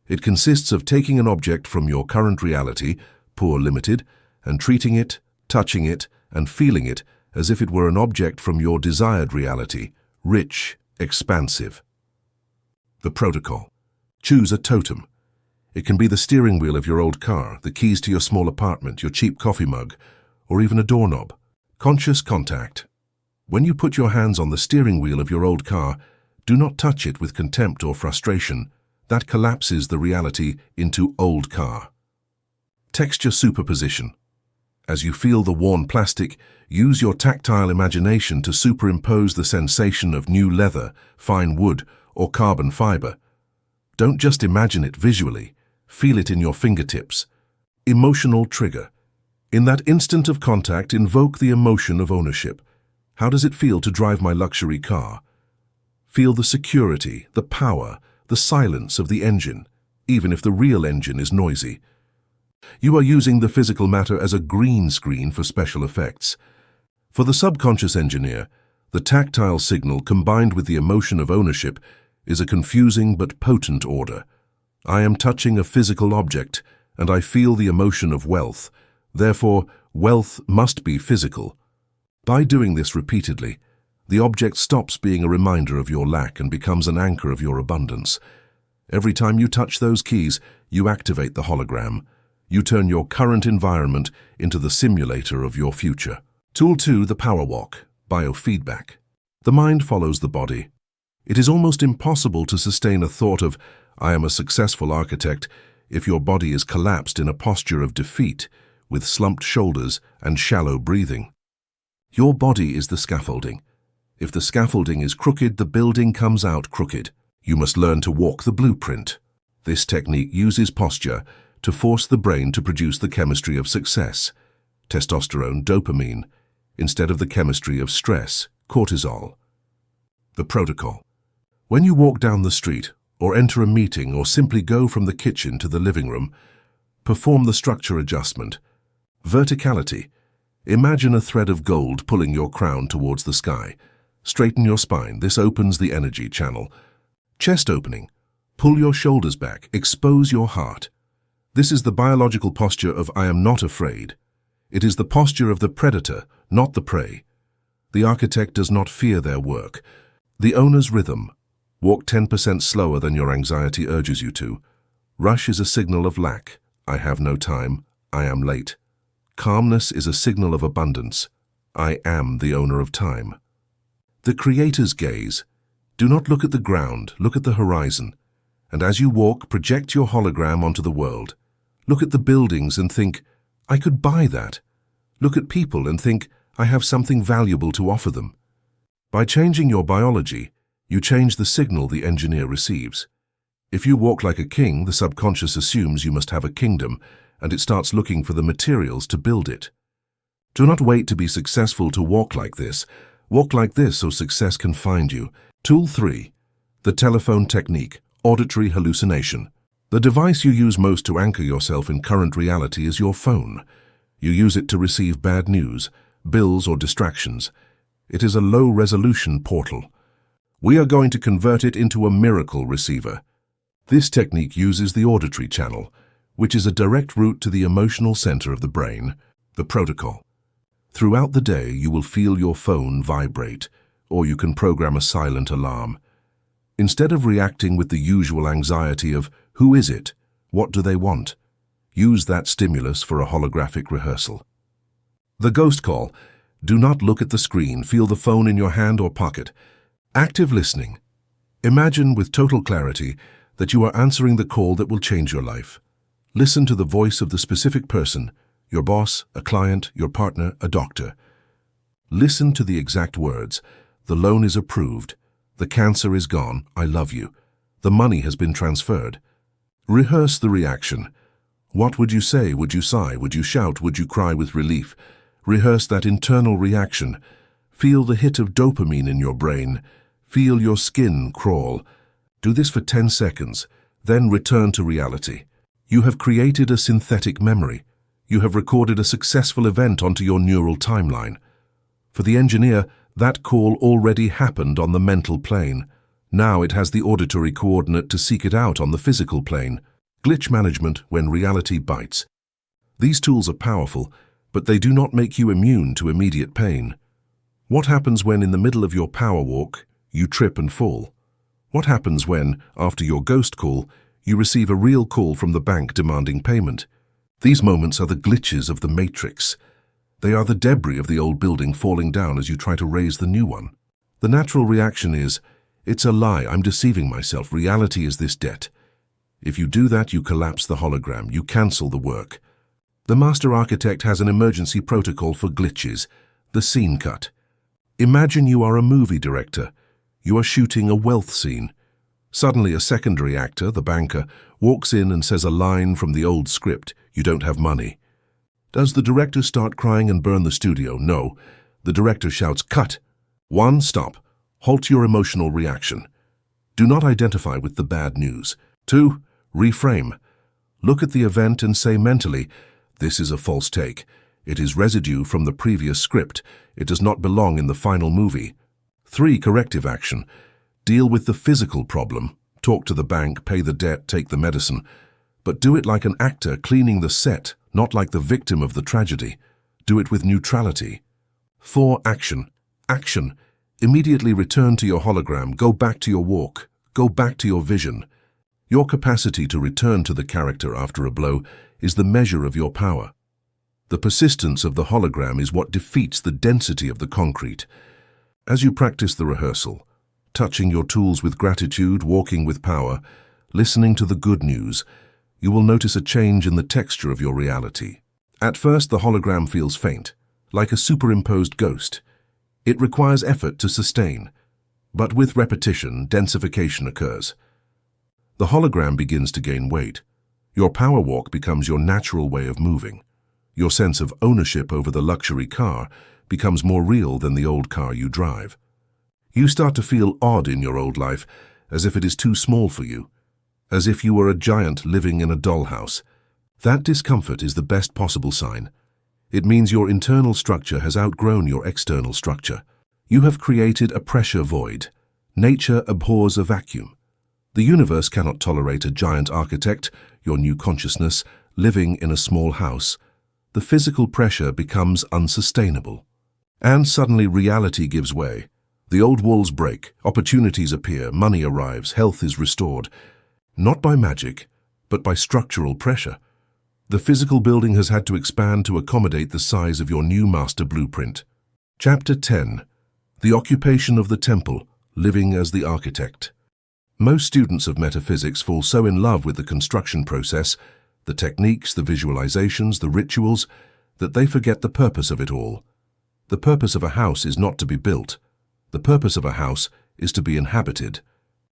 It consists of taking an object from your current reality, poor limited, and treating it, touching it, and feeling it as if it were an object from your desired reality, rich, expansive. The protocol. Choose a totem. It can be the steering wheel of your old car, the keys to your small apartment, your cheap coffee mug, or even a doorknob. Conscious contact. When you put your hands on the steering wheel of your old car, do not touch it with contempt or frustration. That collapses the reality into old car. Texture superposition. As you feel the worn plastic, use your tactile imagination to superimpose the sensation of new leather, fine wood, or carbon fiber. Don't just imagine it visually, feel it in your fingertips. Emotional trigger. In that instant of contact, invoke the emotion of ownership. How does it feel to drive my luxury car? Feel the security, the power, the silence of the engine, even if the real engine is noisy. You are using the physical matter as a green screen for special effects. For the subconscious engineer, the tactile signal combined with the emotion of ownership is a confusing but potent order. I am touching a physical object, and I feel the emotion of wealth. Therefore, wealth must be physical. By doing this repeatedly, the object stops being a reminder of your lack and becomes an anchor of your abundance. Every time you touch those keys, you activate the hologram. You turn your current environment into the simulator of your future. Tool 2, the power walk, biofeedback. The mind follows the body. It is almost impossible to sustain a thought of, I am a successful architect, if your body is collapsed in a posture of defeat, with slumped shoulders and shallow breathing. Your body is the scaffolding. If the scaffolding is crooked, the building comes out crooked. You must learn to walk the blueprint. This technique uses posture to force the brain to produce the chemistry of success, testosterone, dopamine, instead of the chemistry of stress, cortisol. The protocol. When you walk down the street, or enter a meeting, or simply go from the kitchen to the living room, perform the structure adjustment. Verticality. Imagine a thread of gold pulling your crown towards the sky. Straighten your spine. This opens the energy channel. Chest opening. Pull your shoulders back. Expose your heart. This is the biological posture of I am not afraid. It is the posture of the predator, not the prey. The architect does not fear their work. The owner's rhythm. Walk 10% slower than your anxiety urges you to. Rush is a signal of lack. I have no time. I am late. Calmness is a signal of abundance. I am the owner of time. The creator's gaze. Do not look at the ground, look at the horizon. And as you walk, project your hologram onto the world. Look at the buildings and think, I could buy that. Look at people and think, I have something valuable to offer them. By changing your biology, you change the signal the engineer receives. If you walk like a king, the subconscious assumes you must have a kingdom, and it starts looking for the materials to build it. Do not wait to be successful to walk like this. Walk like this so success can find you. Tool 3. The telephone technique, auditory hallucination. The device you use most to anchor yourself in current reality is your phone. You use it to receive bad news, bills or distractions. It is a low-resolution portal. We are going to convert it into a miracle receiver. This technique uses the auditory channel, which is a direct route to the emotional center of the brain, the protocol. Throughout the day, you will feel your phone vibrate, or you can program a silent alarm. Instead of reacting with the usual anxiety of, who is it? What do they want? Use that stimulus for a holographic rehearsal. The ghost call. Do not look at the screen. Feel the phone in your hand or pocket. Active listening. Imagine with total clarity that you are answering the call that will change your life. Listen to the voice of the specific person, your boss, a client, your partner, a doctor. Listen to the exact words. The loan is approved. The cancer is gone. I love you. The money has been transferred. Rehearse the reaction. What would you say? Would you sigh? Would you shout? Would you cry with relief? Rehearse that internal reaction. Feel the hit of dopamine in your brain. Feel your skin crawl. Do this for 10 seconds, then return to reality. You have created a synthetic memory. You have recorded a successful event onto your neural timeline. For the engineer, that call already happened on the mental plane. Now it has the auditory coordinate to seek it out on the physical plane. Glitch management when reality bites. These tools are powerful, but they do not make you immune to immediate pain. What happens when in the middle of your power walk, you trip and fall? What happens when, after your ghost call, you receive a real call from the bank demanding payment? These moments are the glitches of the matrix. They are the debris of the old building falling down as you try to raise the new one. The natural reaction is, it's a lie, I'm deceiving myself, reality is this debt. If you do that, you collapse the hologram, you cancel the work. The master architect has an emergency protocol for glitches, the scene cut. Imagine you are a movie director. You are shooting a wealth scene. Suddenly a secondary actor, the banker, walks in and says a line from the old script, you don't have money. Does the director start crying and burn the studio? No. The director shouts, cut. Stop. Halt your emotional reaction. Do not identify with the bad news. 2. Reframe. Look at the event and say mentally, "This is a false take. It is residue from the previous script. It does not belong in the final movie." 3. Corrective action. Deal with the physical problem. Talk to the bank, pay the debt, take the medicine. But do it like an actor cleaning the set, not like the victim of the tragedy. Do it with neutrality. 4. Action. Action. Immediately return to your hologram. Go back to your walk. Go back to your vision. Your capacity to return to the character after a blow is the measure of your power. The persistence of the hologram is what defeats the density of the concrete. As you practice the rehearsal, touching your tools with gratitude, walking with power, listening to the good news, you will notice a change in the texture of your reality. At first, the hologram feels faint, like a superimposed ghost. It requires effort to sustain, but with repetition, densification occurs. The hologram begins to gain weight. Your power walk becomes your natural way of moving. Your sense of ownership over the luxury car becomes more real than the old car you drive. You start to feel odd in your old life, as if it is too small for you, as if you were a giant living in a dollhouse. That discomfort is the best possible sign. It means your internal structure has outgrown your external structure. You have created a pressure void. Nature abhors a vacuum. The universe cannot tolerate a giant architect, your new consciousness, living in a small house. The physical pressure becomes unsustainable. And suddenly reality gives way. The old walls break, opportunities appear, money arrives, health is restored. Not by magic, but by structural pressure. The physical building has had to expand to accommodate the size of your new master blueprint. Chapter 10. The Occupation of the Temple, Living as the Architect. Most students of metaphysics fall so in love with the construction process, the techniques, the visualizations, the rituals, that they forget the purpose of it all. The purpose of a house is not to be built. The purpose of a house is to be inhabited.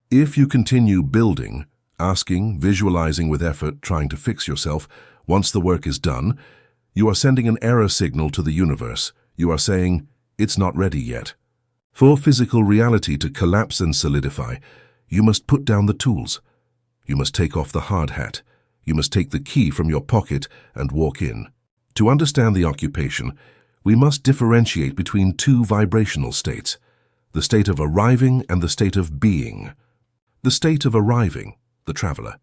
If you continue building, asking, visualizing with effort, trying to fix yourself, once the work is done, you are sending an error signal to the universe. You are saying, "It's not ready yet." For physical reality to collapse and solidify, you must put down the tools. You must take off the hard hat. You must take the key from your pocket and walk in. To understand the occupation, we must differentiate between two vibrational states, the state of arriving and the state of being. The state of arriving, the traveler.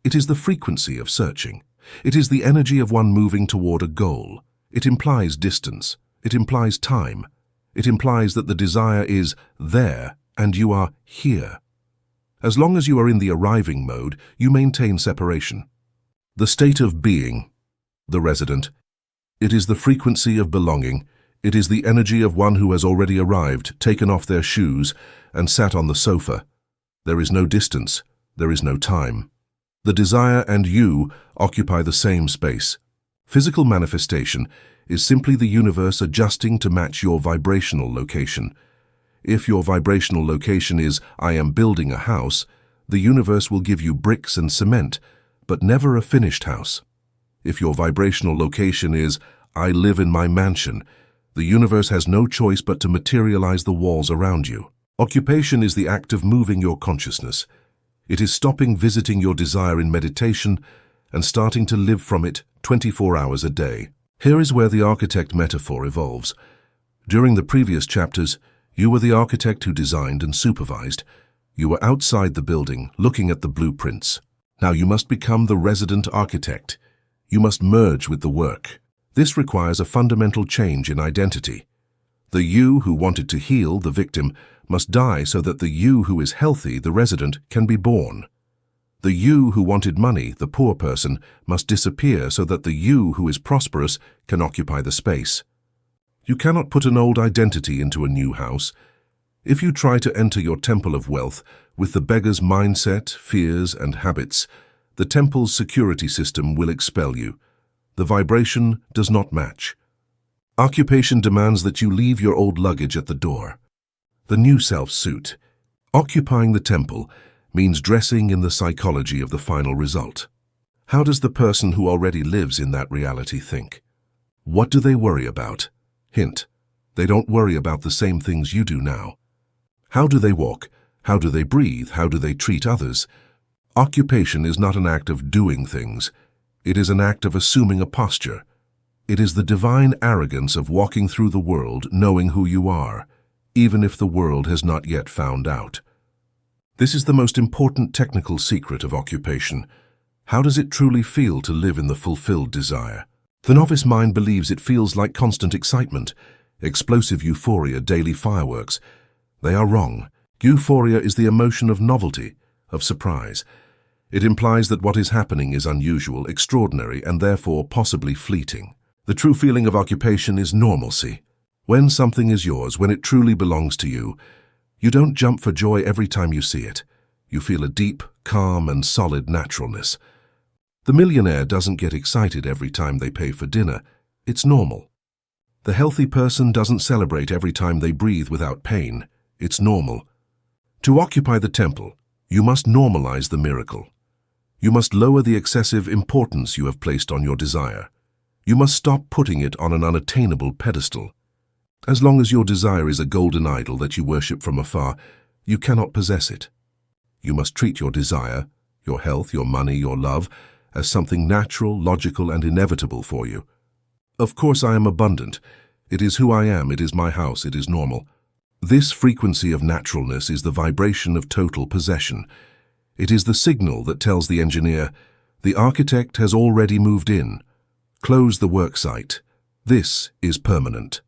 It is the frequency of searching. It is the energy of one moving toward a goal. It implies distance. It implies time. It implies that the desire is there and you are here. As long as you are in the arriving mode, you maintain separation. The state of being, the resident. It is the frequency of belonging. It is the energy of one who has already arrived, taken off their shoes, and sat on the sofa. There is no distance. There is no time. The desire and you occupy the same space. Physical manifestation is simply the universe adjusting to match your vibrational location. If your vibrational location is, "I am building a house," the universe will give you bricks and cement, but never a finished house. If your vibrational location is, "I live in my mansion," the universe has no choice but to materialize the walls around you. Occupation is the act of moving your consciousness. It is stopping visiting your desire in meditation and starting to live from it 24 hours a day. Here is where the architect metaphor evolves. During the previous chapters, you were the architect who designed and supervised. You were outside the building, looking at the blueprints. Now you must become the resident architect. You must merge with the work. This requires a fundamental change in identity. The you who wanted to heal, the victim, must die so that the you who is healthy, the resident, can be born. The you who wanted money, the poor person, must disappear so that the you who is prosperous can occupy the space. You cannot put an old identity into a new house. If you try to enter your temple of wealth with the beggar's mindset, fears, and habits, the temple's security system will expel you. The vibration does not match. Occupation demands that you leave your old luggage at the door. The new self-suit. Occupying the temple means dressing in the psychology of the final result. How does the person who already lives in that reality think? What do they worry about? Hint, they don't worry about the same things you do now. How do they walk? How do they breathe? How do they treat others? Occupation is not an act of doing things. It is an act of assuming a posture. It is the divine arrogance of walking through the world knowing who you are, even if the world has not yet found out. This is the most important technical secret of occupation. How does it truly feel to live in the fulfilled desire? The novice mind believes it feels like constant excitement, explosive euphoria, daily fireworks. They are wrong. Euphoria is the emotion of novelty, of surprise. It implies that what is happening is unusual, extraordinary, and therefore possibly fleeting. The true feeling of occupation is normalcy. When something is yours, when it truly belongs to you, you don't jump for joy every time you see it. You feel a deep, calm, and solid naturalness. The millionaire doesn't get excited every time they pay for dinner. It's normal. The healthy person doesn't celebrate every time they breathe without pain. It's normal. To occupy the temple, you must normalize the miracle. You must lower the excessive importance you have placed on your desire. You must stop putting it on an unattainable pedestal. As long as your desire is a golden idol that you worship from afar, you cannot possess it. You must treat your desire, your health, your money, your love, as something natural, logical, and inevitable for you. Of course I am abundant. It is who I am, it is my house, it is normal. This frequency of naturalness is the vibration of total possession. It is the signal that tells the engineer, the architect has already moved in. Close the work site. This is permanent.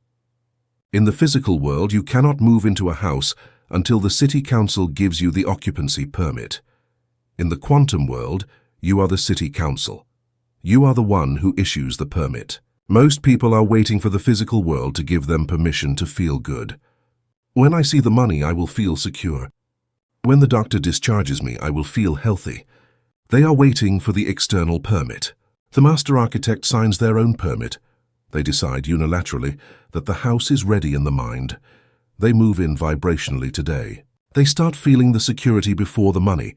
In the physical world, you cannot move into a house until the city council gives you the occupancy permit. In the quantum world, you are the city council. You are the one who issues the permit. Most people are waiting for the physical world to give them permission to feel good. When I see the money, I will feel secure. When the doctor discharges me, I will feel healthy. They are waiting for the external permit. The master architect signs their own permit. They decide unilaterally that the house is ready in the mind. They move in vibrationally today. They start feeling the security before the money.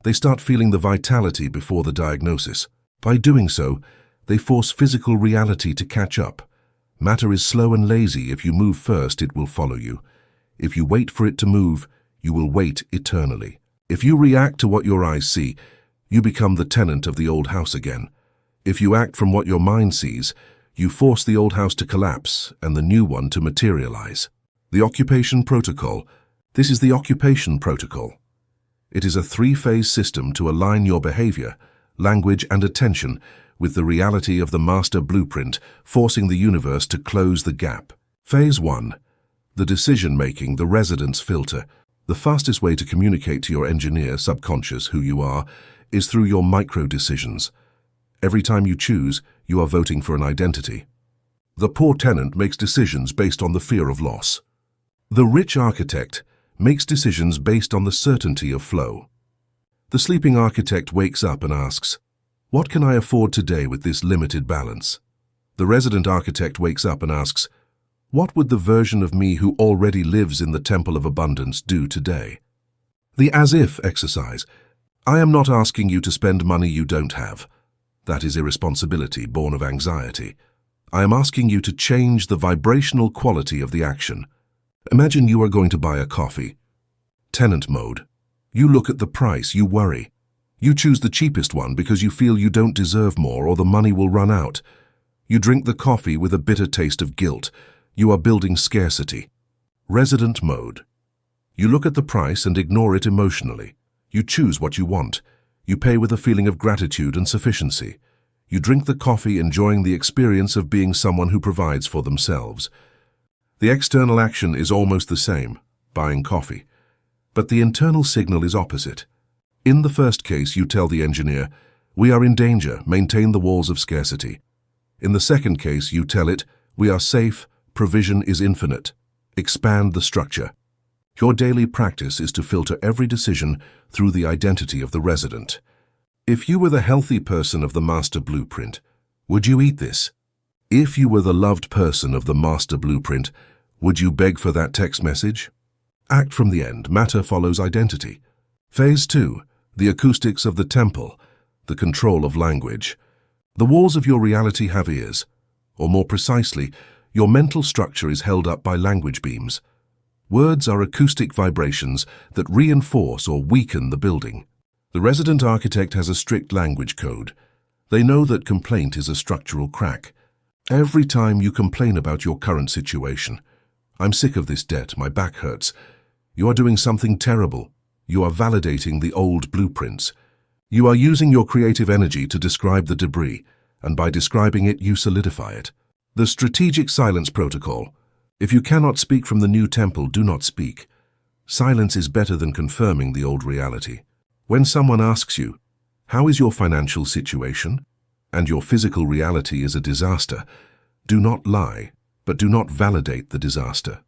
They start feeling the vitality before the diagnosis. By doing so, they force physical reality to catch up. Matter is slow and lazy. If you move first, it will follow you. If you wait for it to move, you will wait eternally. If you react to what your eyes see, you become the tenant of the old house again. If you act from what your mind sees, you force the old house to collapse and the new one to materialize. The occupation protocol. This is the occupation protocol. It is a three-phase system to align your behavior, language, and attention with the reality of the master blueprint, forcing the universe to close the gap. Phase 1. The decision-making, the resonance filter. The fastest way to communicate to your engineer, subconscious, who you are, is through your micro-decisions. Every time you choose, you are voting for an identity. The poor tenant makes decisions based on the fear of loss. The rich architect makes decisions based on the certainty of flow. The sleeping architect wakes up and asks, "What can I afford today with this limited balance?" The resident architect wakes up and asks, "What would the version of me who already lives in the temple of abundance do today?" The as-if exercise. I am not asking you to spend money you don't have. That is irresponsibility born of anxiety. I am asking you to change the vibrational quality of the action. Imagine you are going to buy a coffee. Tenant mode. You look at the price, you worry. You choose the cheapest one because you feel you don't deserve more or the money will run out. You drink the coffee with a bitter taste of guilt. You are building scarcity. Resident mode. You look at the price and ignore it emotionally. You choose what you want. You pay with a feeling of gratitude and sufficiency. You drink the coffee enjoying the experience of being someone who provides for themselves. The external action is almost the same, buying coffee. But the internal signal is opposite. In the first case, you tell the engineer, "We are in danger, maintain the walls of scarcity." In the second case, you tell it, "We are safe, provision is infinite. Expand the structure." Your daily practice is to filter every decision through the identity of the resident. If you were the healthy person of the master blueprint, would you eat this? If you were the loved person of the master blueprint, would you beg for that text message? Act from the end. Matter follows identity. Phase 2. The acoustics of the temple, the control of language. The walls of your reality have ears, or more precisely, your mental structure is held up by language beams. Words are acoustic vibrations that reinforce or weaken the building. The resident architect has a strict language code. They know that complaint is a structural crack. Every time you complain about your current situation, "I'm sick of this debt, my back hurts," you are doing something terrible. You are validating the old blueprints. You are using your creative energy to describe the debris, and by describing it, you solidify it. The strategic silence protocol. If you cannot speak from the new temple, do not speak. Silence is better than confirming the old reality. When someone asks you, "How is your financial situation?" and your physical reality is a disaster, do not lie, but do not validate the disaster.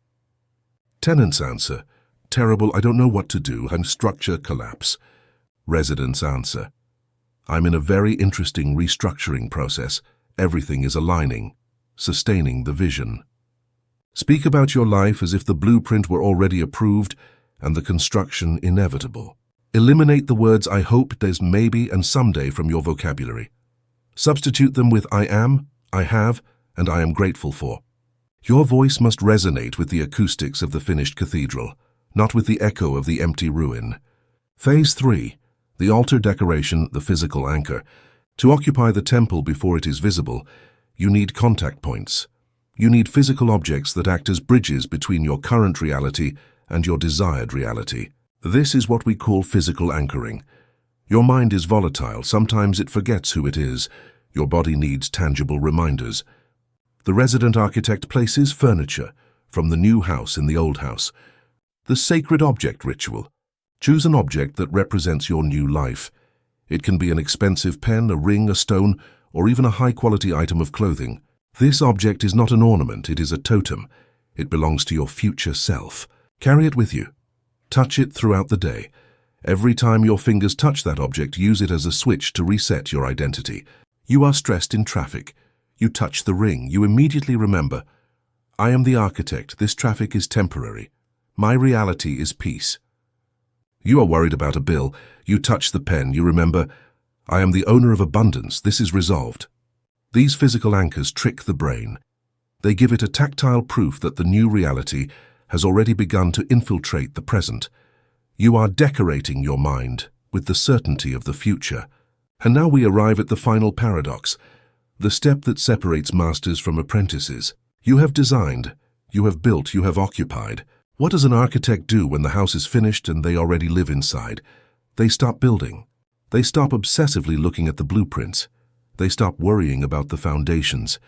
Tenants answer, "Terrible, I don't know what to do, I'm structure collapse." Residents answer, "I'm in a very interesting restructuring process. Everything is aligning, sustaining the vision." Speak about your life as if the blueprint were already approved and the construction inevitable. Eliminate the words "I hope," "there's," "maybe," and "someday" from your vocabulary. Substitute them with "I am," "I have," and "I am grateful for." Your voice must resonate with the acoustics of the finished cathedral, not with the echo of the empty ruin. Phase 3. The altar decoration, the physical anchor. To occupy the temple before it is visible, you need contact points. You need physical objects that act as bridges between your current reality and your desired reality. This is what we call physical anchoring. Your mind is volatile. Sometimes it forgets who it is. Your body needs tangible reminders. The resident architect places furniture from the new house in the old house. The sacred object ritual. Choose an object that represents your new life. It can be an expensive pen, a ring, a stone, or even a high-quality item of clothing. This object is not an ornament, it is a totem. It belongs to your future self. Carry it with you. Touch it throughout the day. Every time your fingers touch that object, use it as a switch to reset your identity. You are stressed in traffic. You touch the ring. You immediately remember, "I am the architect. This traffic is temporary. My reality is peace." You are worried about a bill. You touch the pen. You remember, "I am the owner of abundance. This is resolved." These physical anchors trick the brain. They give it a tactile proof that the new reality has already begun to infiltrate the present. You are decorating your mind with the certainty of the future. And now we arrive at the final paradox, the step that separates masters from apprentices. You have designed, you have built, you have occupied. What does an architect do when the house is finished and they already live inside? They stop building. They stop obsessively looking at the blueprints. They stop worrying about the foundations.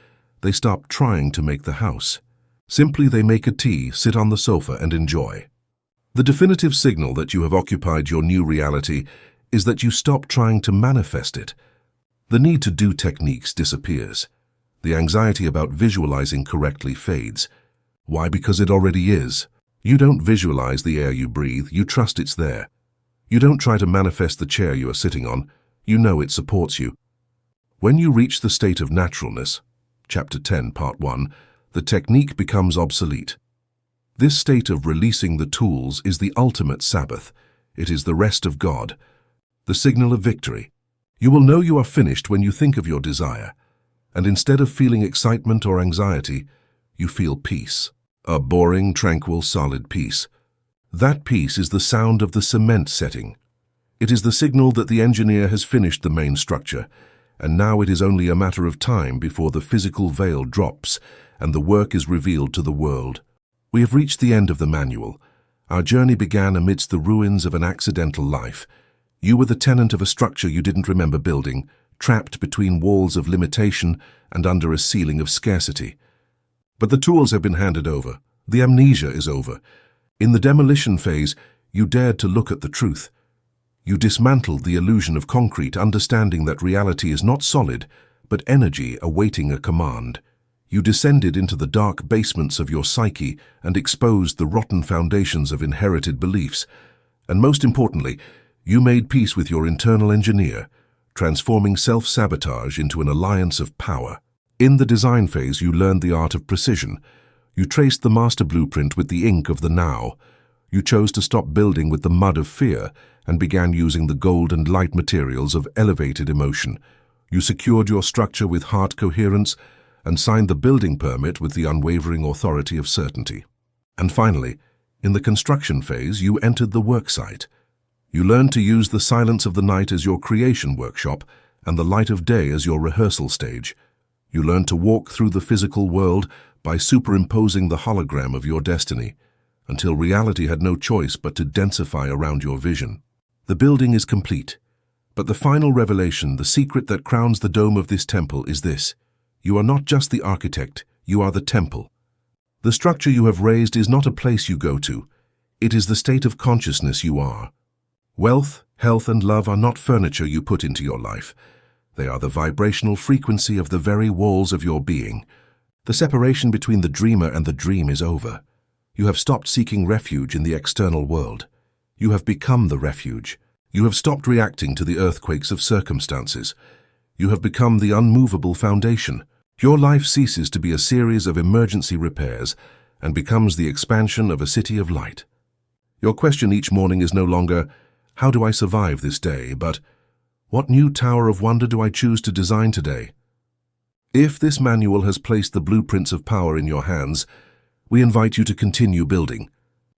They stop trying to make the house. Simply they make a tea, sit on the sofa and enjoy. The definitive signal that you have occupied your new reality is that you stop trying to manifest it. The need to do techniques disappears. The anxiety about visualizing correctly fades. Why? Because it already is. You don't visualize the air you breathe, you trust it's there. You don't try to manifest the chair you are sitting on, you know it supports you. When you reach the state of naturalness, Chapter 10, Part 1, the technique becomes obsolete. This state of releasing the tools is the ultimate Sabbath. It is the rest of God, the signal of victory. You will know you are finished when you think of your desire, and instead of feeling excitement or anxiety, you feel peace. A boring, tranquil, solid peace. That peace is the sound of the cement setting. It is the signal that the engineer has finished the main structure, and now it is only a matter of time before the physical veil drops and the work is revealed to the world. We have reached the end of the manual. Our journey began amidst the ruins of an accidental life. You were the tenant of a structure you didn't remember building, trapped between walls of limitation and under a ceiling of scarcity. But the tools have been handed over. The amnesia is over. In the demolition phase, you dared to look at the truth. You dismantled the illusion of concrete, understanding that reality is not solid, but energy awaiting a command. You descended into the dark basements of your psyche and exposed the rotten foundations of inherited beliefs. And most importantly, you made peace with your internal engineer, transforming self-sabotage into an alliance of power. In the design phase, you learned the art of precision. You traced the master blueprint with the ink of the now. You chose to stop building with the mud of fear and began using the gold and light materials of elevated emotion. You secured your structure with heart coherence and signed the building permit with the unwavering authority of certainty. And finally, In the construction phase, you entered the worksite. You learned to use the silence of the night as your creation workshop and the light of day as your rehearsal stage. You learned to walk through the physical world by superimposing the hologram of your destiny, until reality had no choice but to densify around your vision. The building is complete, but the final revelation, the secret that crowns the dome of this temple is this: you are not just the architect, you are the temple. The structure you have raised is not a place you go to, it is the state of consciousness you are. Wealth, health, and love are not furniture you put into your life. They are the vibrational frequency of the very walls of your being. The separation between the dreamer and the dream is over. You have stopped seeking refuge in the external world. You have become the refuge. You have stopped reacting to the earthquakes of circumstances. You have become the unmovable foundation. Your life ceases to be a series of emergency repairs and becomes the expansion of a city of light. Your question each morning is no longer, "How do I survive this day?" but, "What new tower of wonder do I choose to design today?" If this manual has placed the blueprints of power in your hands, we invite you to continue building.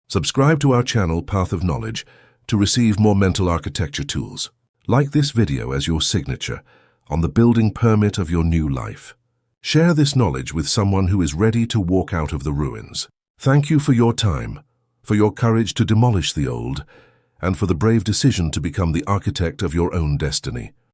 Subscribe to our channel, Path of Knowledge, to receive more mental architecture tools. Like this video as your signature on the building permit of your new life. Share this knowledge with someone who is ready to walk out of the ruins. Thank you for your time, for your courage to demolish the old, and for the brave decision to become the architect of your own destiny.